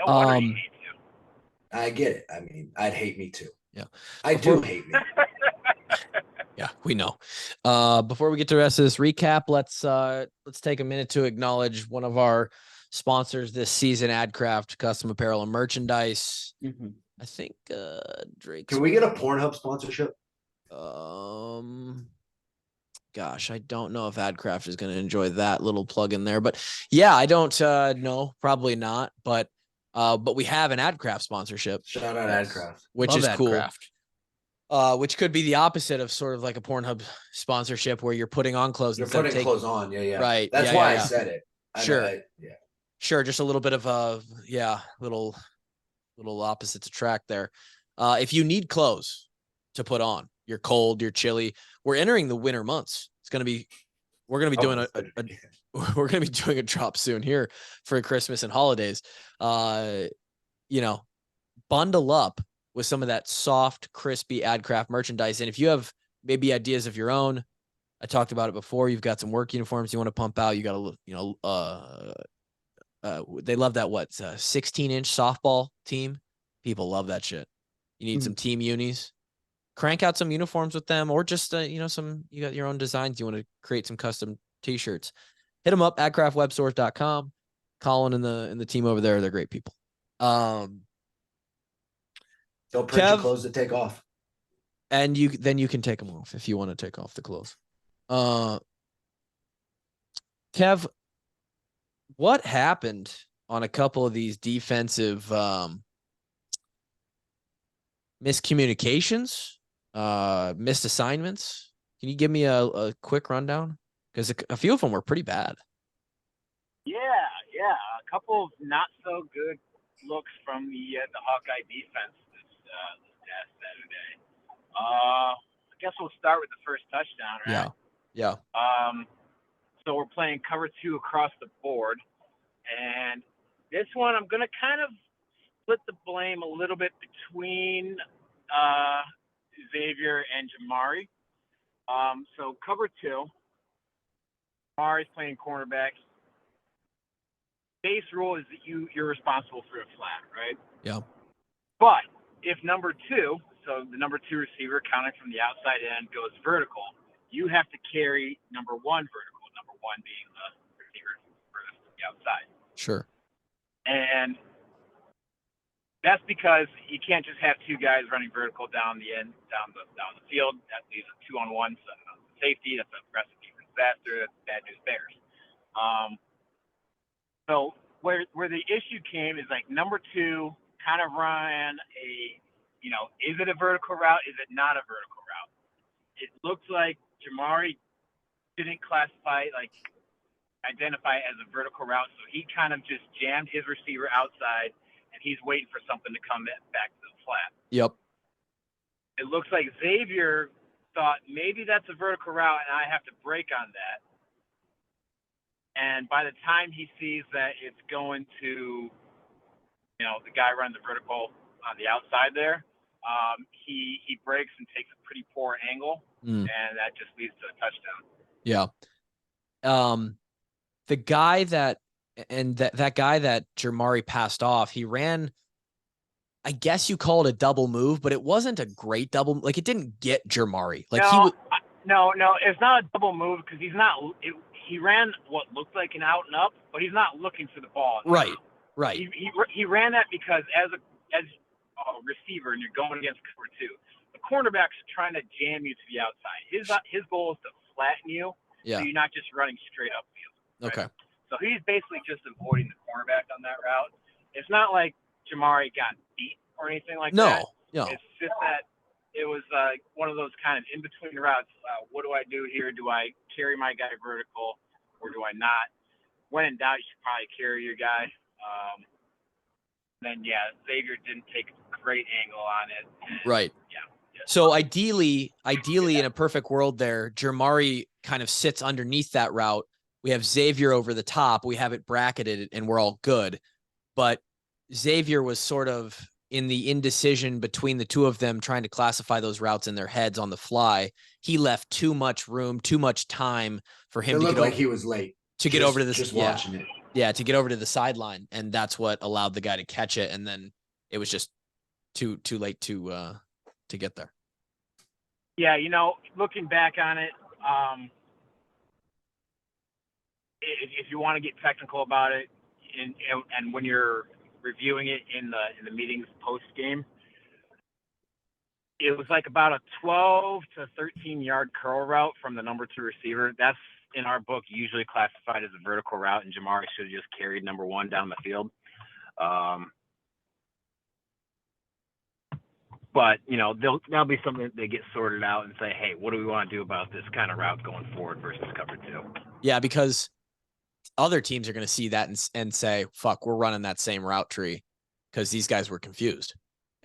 No wonder he hates you. I get it. I mean, I'd hate me too. Yeah. I do hate me. Yeah, we know. Before we get to the rest of this recap, let's take a minute to acknowledge one of our sponsors this season, AdCraft Custom Apparel and Merchandise. Mm-hmm. I think Drake. Can we get a Pornhub sponsorship? Gosh, I don't know if AdCraft is going to enjoy that little plug in there, but yeah, I don't know, probably not, but we have an AdCraft sponsorship. Shout out AdCraft, which Love is AdCraft. Cool. Which could be the opposite of sort of like a Pornhub sponsorship where you're putting on clothes. You're putting clothes on. Yeah. Right. That's why I said it. Sure. Yeah. Sure. Just a little bit of little opposite to track there. If you need clothes to put on, you're cold, you're chilly. We're entering the winter months. We're going to be doing we're going to be doing a drop soon here for Christmas and holidays. Bundle up with some of that soft, crispy AdCraft merchandise. And if you have maybe ideas of your own, I talked about it before. You've got some work uniforms you want to pump out. You got they love that 16-inch softball team. People love that shit. You need some team unis. Crank out some uniforms with them, or just you got your own designs. You want to create some custom t-shirts. Hit them up at craftwebstores.com. Colin and the team over there, they're great people. They'll print your clothes to take off. And you can take them off if you want to take off the clothes. Kev, what happened on a couple of these defensive miscommunications, missed assignments? Can you give me a quick rundown? Because a few of them were pretty bad. Yeah. A couple of not so good looks from the Hawkeye defense this past Saturday. I guess we'll start with the first touchdown, right? Yeah. So we're playing cover 2 across the board, and this one I'm gonna kind of split the blame a little bit between Xavier and Jamari. So cover 2, Jamari's playing cornerback. Base rule is that you're responsible for a flat, right? Yeah. But if number 2, so the number 2 receiver counting from the outside end goes vertical, you have to carry number 1 vertical, number 1 being the receiver furthest from the outside. Sure. And that's because you can't just have 2 guys running vertical down the field. That leaves a 2-on-1 safety. That's a aggressive defense disaster. That's bad news bears. So where the issue came is like number 2 kind of ran a, is it a vertical route? Is it not a vertical route? It looks like Jamari didn't identify it as a vertical route, so he kind of just jammed his receiver outside, and he's waiting for something to come back to the flat. Yep. It looks like Xavier thought maybe that's a vertical route, and I have to break on that. And by the time he sees that it's going to, the guy running the vertical on the outside there, he breaks and takes a pretty poor angle, and that just leads to a touchdown. Yeah. The guy that guy that Jermari passed off, he ran, I guess you call it a double move, but it wasn't a great double. Like, it didn't get Jermari. Like, no, it's not a double move because he ran what looked like an out and up, but he's not looking for the ball. Right. He ran that because as a receiver and you're going against cover two, the cornerback's trying to jam you to the outside. His goal is to flatten you, so you're not just running straight upfield. Right? Okay. So he's basically just avoiding the cornerback on that route. It's not like Jermari got beat or anything like that. No. It's just that it was one of those kind of in-between routes. What do I do here? Do I carry my guy vertical or do I not? When in doubt, you should probably carry your guy. Then, Xavier didn't take a great angle on it. Right. Yeah. So ideally, in a perfect world there, Jermari kind of sits underneath that route. We have Xavier over the top. We have it bracketed, and we're all good. But Xavier was sort of in the indecision between the two of them, trying to classify those routes in their heads on the fly. He left too much room, too much time for him to get over. He was late to get over to this. Just watching it. Yeah, to get over to the sideline, and that's what allowed the guy to catch it. And then it was just too late to get there. Yeah, looking back on it, if you want to get technical about it, and when you're reviewing it in the meetings post game, it was like about a 12 to 13 yard curl route from the number 2 receiver. That's in our book usually classified as a vertical route, and Jermari should have just carried number 1 down the field. But that'll be something that they get sorted out and say, hey, what do we want to do about this kind of route going forward versus cover 2? Yeah, because other teams are going to see that and say, fuck, we're running that same route tree because these guys were confused.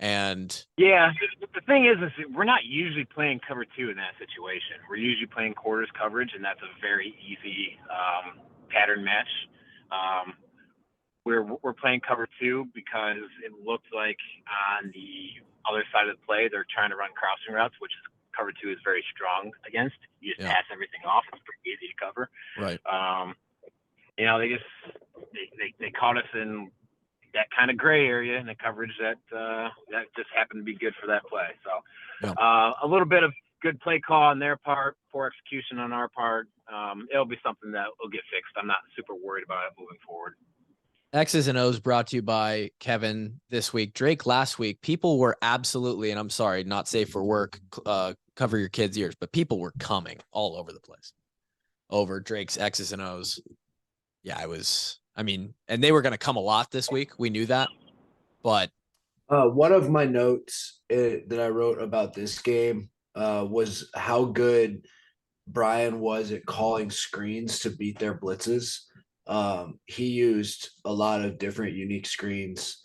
And yeah, the thing is we're not usually playing cover 2 in that situation. We're usually playing quarters coverage, and that's a very easy pattern match. We're playing cover 2 because it looked like on the other side of the play they're trying to run crossing routes, which is cover 2 is very strong against. You just pass everything off. It's pretty easy to cover. Right. They caught us in that kind of gray area in the coverage that just happened to be good for that play. So a little bit of good play call on their part, poor execution on our part. It'll be something that will get fixed. I'm not super worried about it moving forward. X's and O's brought to you by Kevin this week. Drake last week, people were absolutely, and I'm sorry, not safe for work, cover your kids' ears, but people were coming all over the place over Drake's X's and O's. Yeah, and they were going to come a lot this week. We knew that, but one of my notes that I wrote about this game was how good Brian was at calling screens to beat their blitzes. He used a lot of different unique screens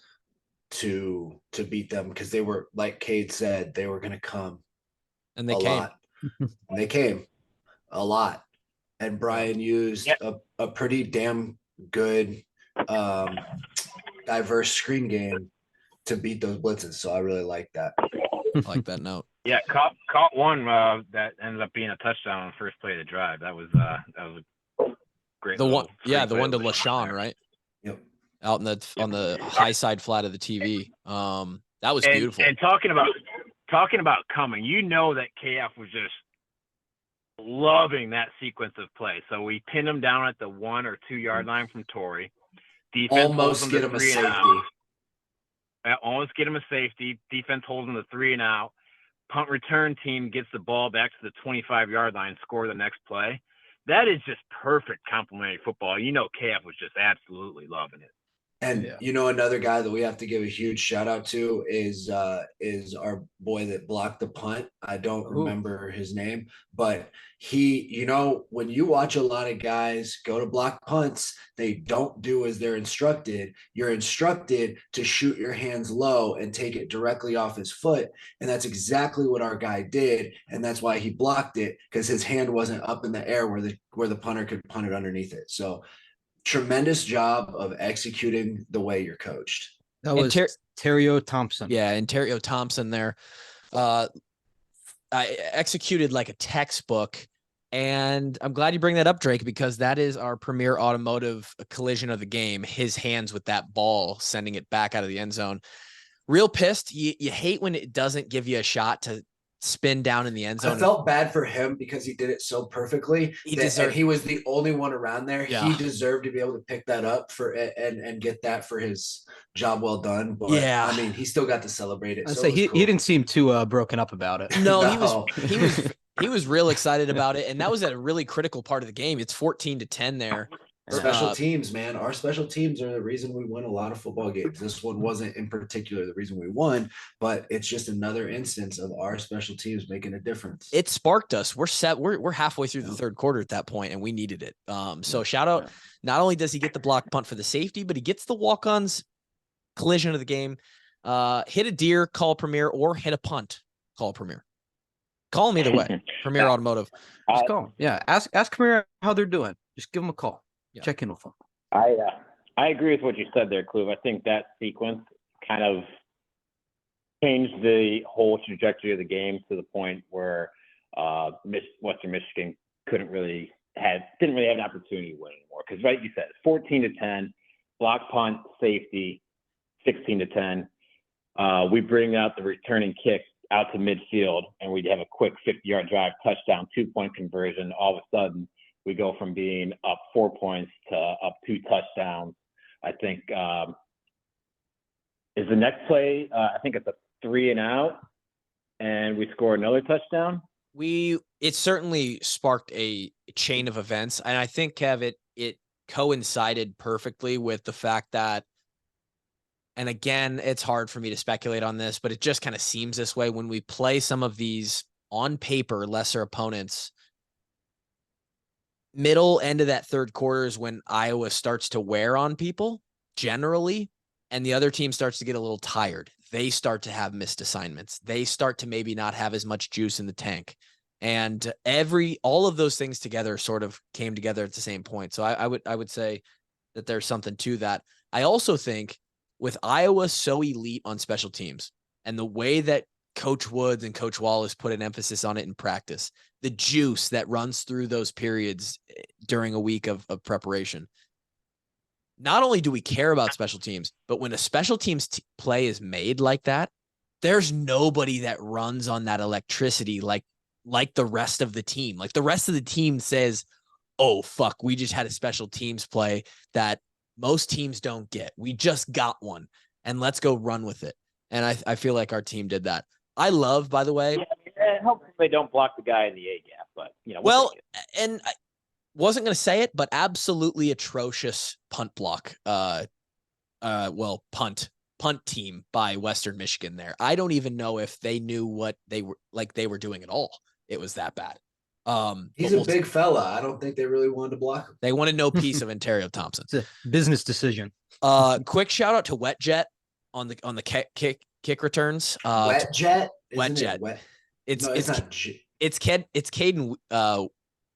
to beat them because they were, like Cade said, they were going to come, and they came. And they came a lot. And Brian used a pretty damn good diverse screen game to beat those blitzes. So I really like that. I like that note. Yeah, caught one that ended up being a touchdown on the first play of the drive. That was a great. The one to LaShawn, right? Yep. Out on the high side flat of the TV. That was beautiful. And talking about coming, that KF was just loving that sequence of play. So we pinned him down at the 1 or 2 yard line from Torrey. Defense almost get him a safety. Almost get him a safety. Defense holds him the 3 and out. Punt return team gets the ball back to the 25 yard line, score the next play. That is just perfect complementary football. KF was just absolutely loving it. And another guy that we have to give a huge shout out to is our boy that blocked the punt. I don't remember his name, but he, when you watch a lot of guys go to block punts, they don't do as they're instructed. You're instructed to shoot your hands low and take it directly off his foot. And that's exactly what our guy did. And that's why he blocked it, because his hand wasn't up in the air where the punter could punt it underneath it. So tremendous job of executing the way you're coached. That was Terrio Thompson. Yeah, and Terrio Thompson there. I executed like a textbook. And I'm glad you bring that up, Drake, because that is our premier automotive collision of the game. His hands with that ball, sending it back out of the end zone. Real pissed. You hate when it doesn't give you a shot to spin down in the end zone. I felt bad for him because he did it so perfectly. And he was the only one around there. Yeah. He deserved to be able to pick that up for and get that for his job well done. But yeah, I mean, he still got to celebrate it. I'd say he didn't seem too broken up about it. No, he was real excited about it, and that was at a really critical part of the game. It's 14-10 there. Special teams, man. Our special teams are the reason we win a lot of football games. This one wasn't in particular the reason we won, but it's just another instance of our special teams making a difference. It sparked us. We're set. We're halfway through the third quarter at that point, and we needed it. So shout out. Not only does he get the block punt for the safety, but he gets the walk-ons collision of the game. Hit a deer, call Premier, or hit a punt, call Premier. Call him either way. Premier Automotive. Just call him. Yeah. Ask Premier how they're doing. Just give him a call. Yeah. Check in with them. I agree with what you said there, Klub. I think that sequence kind of changed the whole trajectory of the game to the point where Western Michigan didn't really have an opportunity to win anymore. Because right, you said 14-10, block punt, safety, 16-10. We bring out the returning kick out to midfield, and we'd have a quick 50-yard drive, touchdown, 2-point conversion. All of a sudden, we go from being up 4 points to up 2 touchdowns. I think is the next play. I think it's a 3-and-out, and we score another touchdown. It certainly sparked a chain of events, and I think, Kev, it coincided perfectly with the fact that, and again, it's hard for me to speculate on this, but it just kind of seems this way when we play some of these on paper lesser opponents. Middle end of that third quarter is when Iowa starts to wear on people generally, and the other team starts to get a little tired. They start to have missed assignments. They start to maybe not have as much juice in the tank. And all of those things together sort of came together at the same point. So I would say that there's something to that. I also think with Iowa so elite on special teams and the way that Coach Woods and Coach Wallace put an emphasis on it in practice, the juice that runs through those periods during a week of preparation. Not only do we care about special teams, but when a special teams play is made like that, there's nobody that runs on that electricity like the rest of the team. Like the rest of the team says, oh, fuck, we just had a special teams play that most teams don't get. We just got one, and let's go run with it. And I feel like our team did that. I love, by the way. Yeah, hopefully they don't block the guy in the A gap, but Well, and I wasn't going to say it, but absolutely atrocious punt block. Punt team by Western Michigan there. I don't even know if they knew what they were doing at all. It was that bad. He's a big fella. I don't think they really wanted to block him. They wanted no piece of Ontario Thompson. It's a business decision. Quick shout out to Wet Jet on the kick returns. Wet Jet. Wet Jet. It's Caden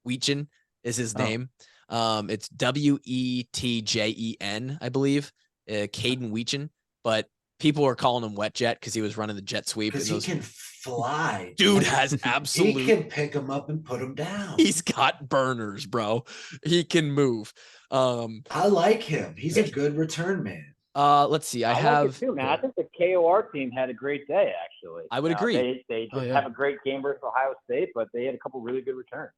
Weetjen is his name. It's Wetjen, I believe. Caden Weetjen, but people are calling him Wet Jet because he was running the jet sweep. Because he can fly. Dude has absolute. He can pick him up and put him down. He's got burners, bro. He can move. I like him. He's a good return man. Let's see. I have. Like it too, man. I think the KOR team had a great day, actually. I would agree. They just have a great game versus Ohio State, but they had a couple really good returns.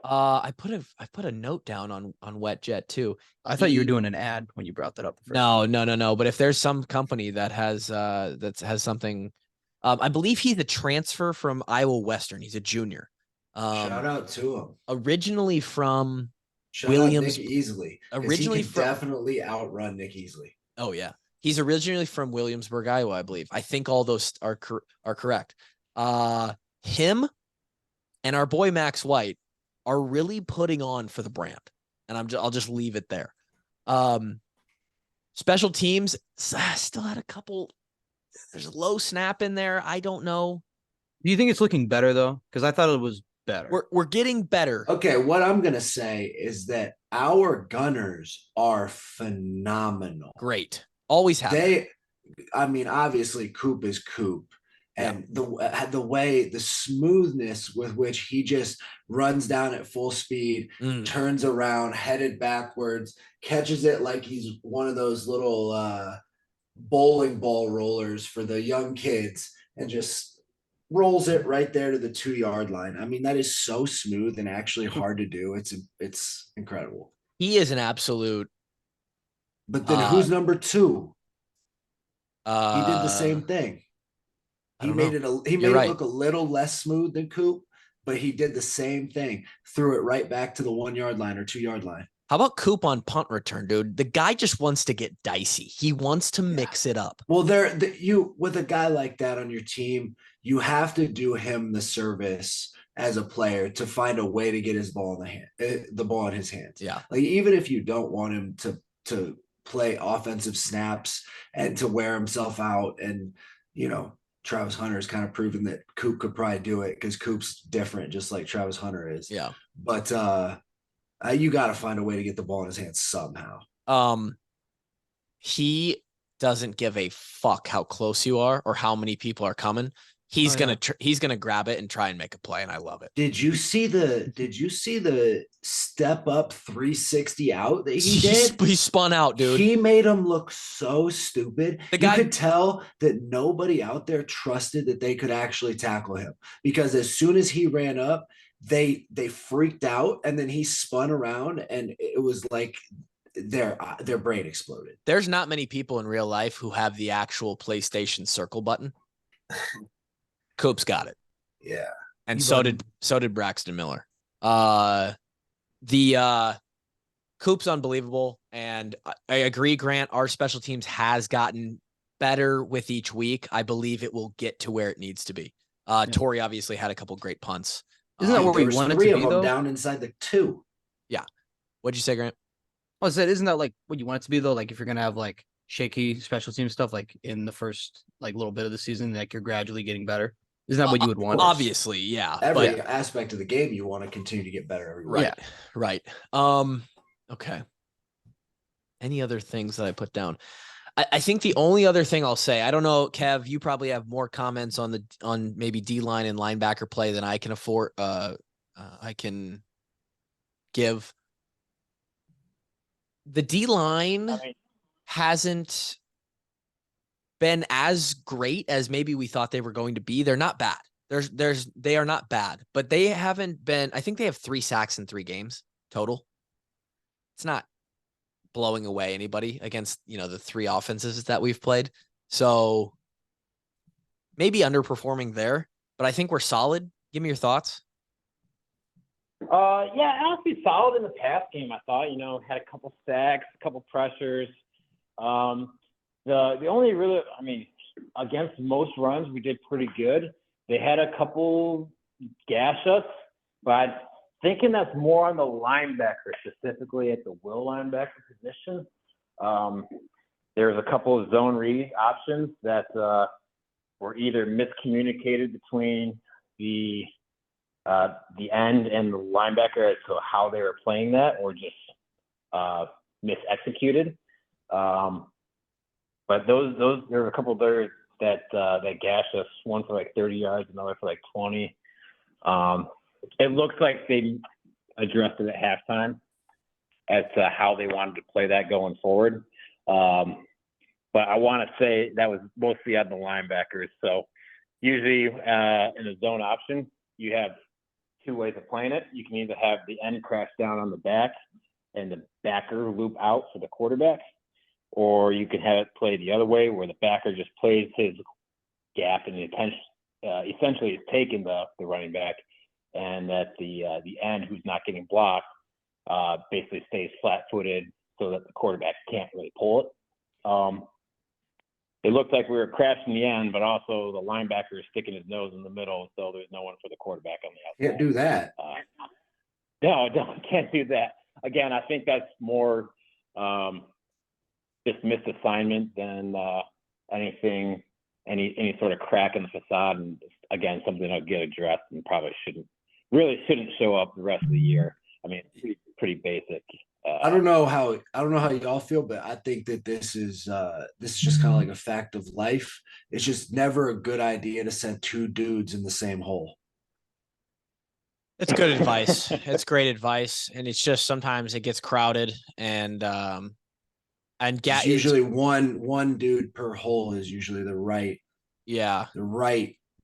I put a note down on Wet Jet too. I thought you were doing an ad when you brought that up. No. But if there's some company that has something, I believe he's a transfer from Iowa Western. He's a junior. Shout out to him. Originally from Williams, Nick Easley. Originally he can definitely outrun Nick Easley. Oh yeah, he's originally from Williamsburg, Iowa, I believe. I think all those are correct. Him and our boy Max White are really putting on for the brand, and I'll just leave it there. Special teams still had a couple. There's a low snap in there. I don't know. Do you think it's looking better though? Because I thought it was better. We're getting better. Okay, what I'm gonna say is that our gunners are phenomenal. Great, always have. I mean, obviously Coop is Coop. And the smoothness with which he just runs down at full speed, turns around, headed backwards, catches it like he's one of those little bowling ball rollers for the young kids, and just rolls it right there to the 2-yard line. I mean, that is so smooth and actually hard to do. It's incredible. He is an absolute. But then who's number 2? He did the same thing. He made it look a little less smooth than Coop, but he did the same thing. Threw it right back to the 1-yard line or 2-yard line. How about Coop on punt return, dude? The guy just wants to get dicey. He wants to mix it up. Well, you with a guy like that on your team, you have to do him the service as a player to find a way to get his ball the ball in his hands. Yeah. Like, even if you don't want him to play offensive snaps and to wear himself out, and Travis Hunter has kind of proven that Coop could probably do it because Coop's different, just like Travis Hunter is. Yeah. But you got to find a way to get the ball in his hands somehow. He doesn't give a fuck how close you are or how many people are coming. He's gonna grab it and try and make a play, and I love it. Did you see the step up 360 out that he did? He spun out, dude. He made him look so stupid. The guy, you could tell that nobody out there trusted that they could actually tackle him, because as soon as he ran up, they freaked out, and then he spun around, and it was like their brain exploded. There's not many people in real life who have the actual PlayStation circle button. Coop's got it. Yeah. And so did Braxton Miller. Coop's unbelievable. And I agree, Grant, our special teams has gotten better with each week. I believe it will get to where it needs to be. Torrey obviously had a couple great punts. Isn't that where we wanted to be, though? Down inside the 2. Yeah. What'd you say, Grant? I said, isn't that like what you want it to be, though? Like, if you're going to have like shaky special team stuff, like in the first like little bit of the season, like you're gradually getting better. Isn't that what you would want? Obviously, yeah. Every aspect of the game, you want to continue to get better every week. Right. Right. Okay. Any other things that I put down? I think the only other thing I'll say, I don't know, Kev, you probably have more comments on maybe D-line and linebacker play than I can afford. I can give. The D-line hasn't been as great as maybe we thought they were going to be. They're not bad. They are not bad, but they haven't been. I think they have 3 sacks in 3 games total. It's not blowing away anybody against, the 3 offenses that we've played. So maybe underperforming there, but I think we're solid. Give me your thoughts. Yeah, honestly, solid in the pass game. I thought, had a couple sacks, a couple pressures. The only really, against most runs, we did pretty good. They had a couple gash ups, but thinking that's more on the linebacker, specifically at the will linebacker position. There's a couple of zone read options that were either miscommunicated between the end and the linebacker as to how they were playing that, or just misexecuted. But those there were a couple there that gashed us. One for like 30 yards, another for like 20. It looks like they addressed it at halftime as to how they wanted to play that going forward. But I want to say that was mostly on the linebackers. So usually in a zone option, you have 2 ways of playing it. You can either have the end crash down on the back and the backer loop out for the quarterback, or you can have it play the other way where the backer just plays his gap and essentially is taking the running back, and that the end who's not getting blocked basically stays flat-footed so that the quarterback can't really pull it. It looked like we were crashing the end, but also the linebacker is sticking his nose in the middle, so there's no one for the quarterback on the outside. Can't do that. No, can't do that. Again, I think that's more just missed assignment than anything, any sort of crack in the facade. And again, something that'll get addressed and probably shouldn't show up the rest of the year. Pretty basic I don't know how y'all feel, but I think that this is just kind of like a fact of life. It's just never a good idea to send two dudes in the same hole. It's good advice. It's great advice, and it's just sometimes it gets crowded, and It's usually one dude per hole is usually the right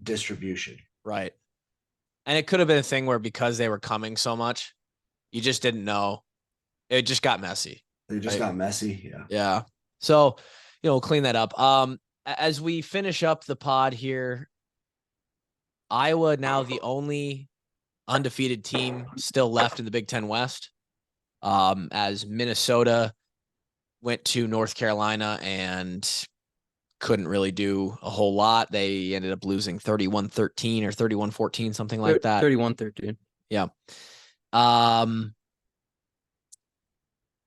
distribution. Right. And it could have been a thing where because they were coming so much, you just didn't know. It just got messy. They just got messy. Yeah. Yeah. So, we'll clean that up. As we finish up the pod here, Iowa now the only undefeated team still left in the Big Ten West. As Minnesota went to North Carolina and couldn't really do a whole lot. They ended up losing 31-13 or 31-14, something like that. 31-13. Yeah.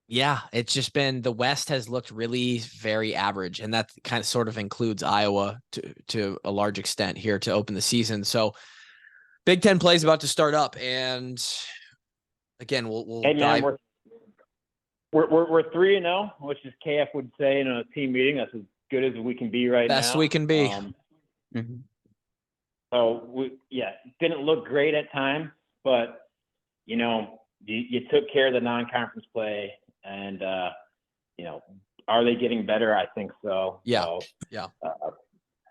Yeah, it's just been the West has looked really very average, and that kind of sort of includes Iowa to a large extent here to open the season. So Big Ten play is about to start up, and again, we'll hey man, dive. We're 3-0, which is KF would say in a team meeting. That's as good as we can be right now. Best we can be. So didn't look great at times, but you took care of the non-conference play, and are they getting better? I think so. Yeah. So, yeah.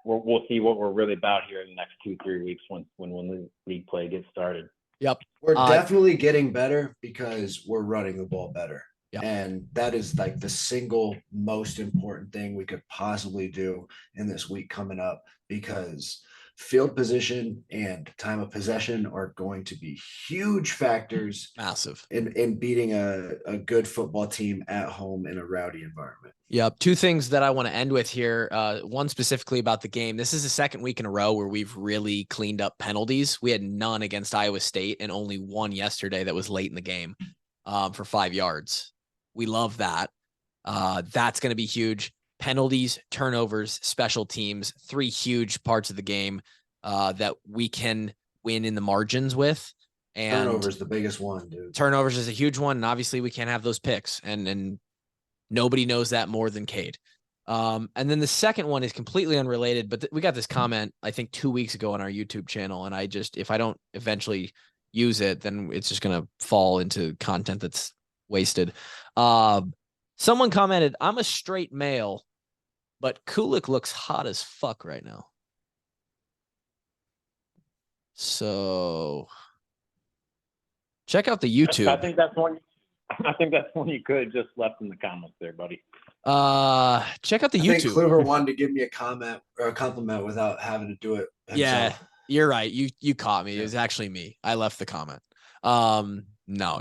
We'll see what we're really about here in the next 2-3 weeks when the league play gets started. Yep. We're definitely getting better because we're running the ball better. Yep. And that is like the single most important thing we could possibly do in this week coming up, because field position and time of possession are going to be huge factors. Massive. In beating a good football team at home in a rowdy environment. Yep. Two things that I want to end with here. One specifically about the game. This is the second week in a row where we've really cleaned up penalties. We had none against Iowa State and only one yesterday that was late in the game for 5 yards. We love that. That's going to be huge. Penalties, turnovers, special teams, 3 huge parts of the game that we can win in the margins with. And turnovers, the biggest one, dude. Turnovers is a huge one, and obviously we can't have those picks, and nobody knows that more than Cade. And then the second one is completely unrelated, but we got this comment I think 2 weeks ago on our YouTube channel, and if I don't eventually use it, then it's just gonna fall into content that's wasted. Someone commented, "I'm a straight male, but Kulik looks hot as fuck right now." So check out the YouTube. I think that's one you could have just left in the comments there, buddy. Check out the YouTube. YouTube. I think Kluber wanted to give me a comment or a compliment without having to do it himself. Yeah, you're right. You caught me. It was actually me. I left the comment. No,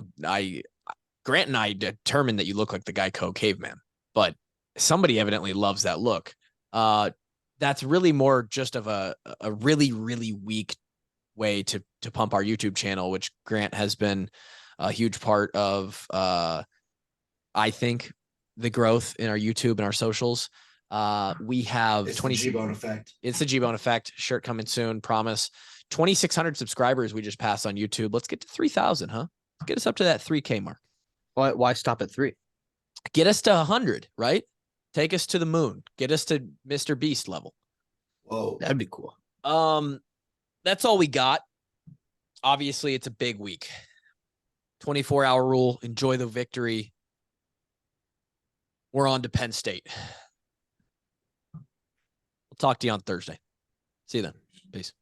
Grant and I determined that you look like the guy Caveman, but somebody evidently loves that look. That's really more just of a really, really weak way to pump our YouTube channel, which Grant has been a huge part of, I think, the growth in our YouTube and our socials. We have it's the G-Bone effect. It's the G-Bone effect. Shirt coming soon, promise. 2,600 subscribers we just passed on YouTube. Let's get to 3,000, huh? Let's get us up to that 3K mark. Why stop at 3? Get us to 100, right? Take us to the moon. Get us to Mr. Beast level. Whoa. That'd be cool. That's all we got. Obviously, it's a big week. 24-hour rule. Enjoy the victory. We're on to Penn State. We'll talk to you on Thursday. See you then. Peace.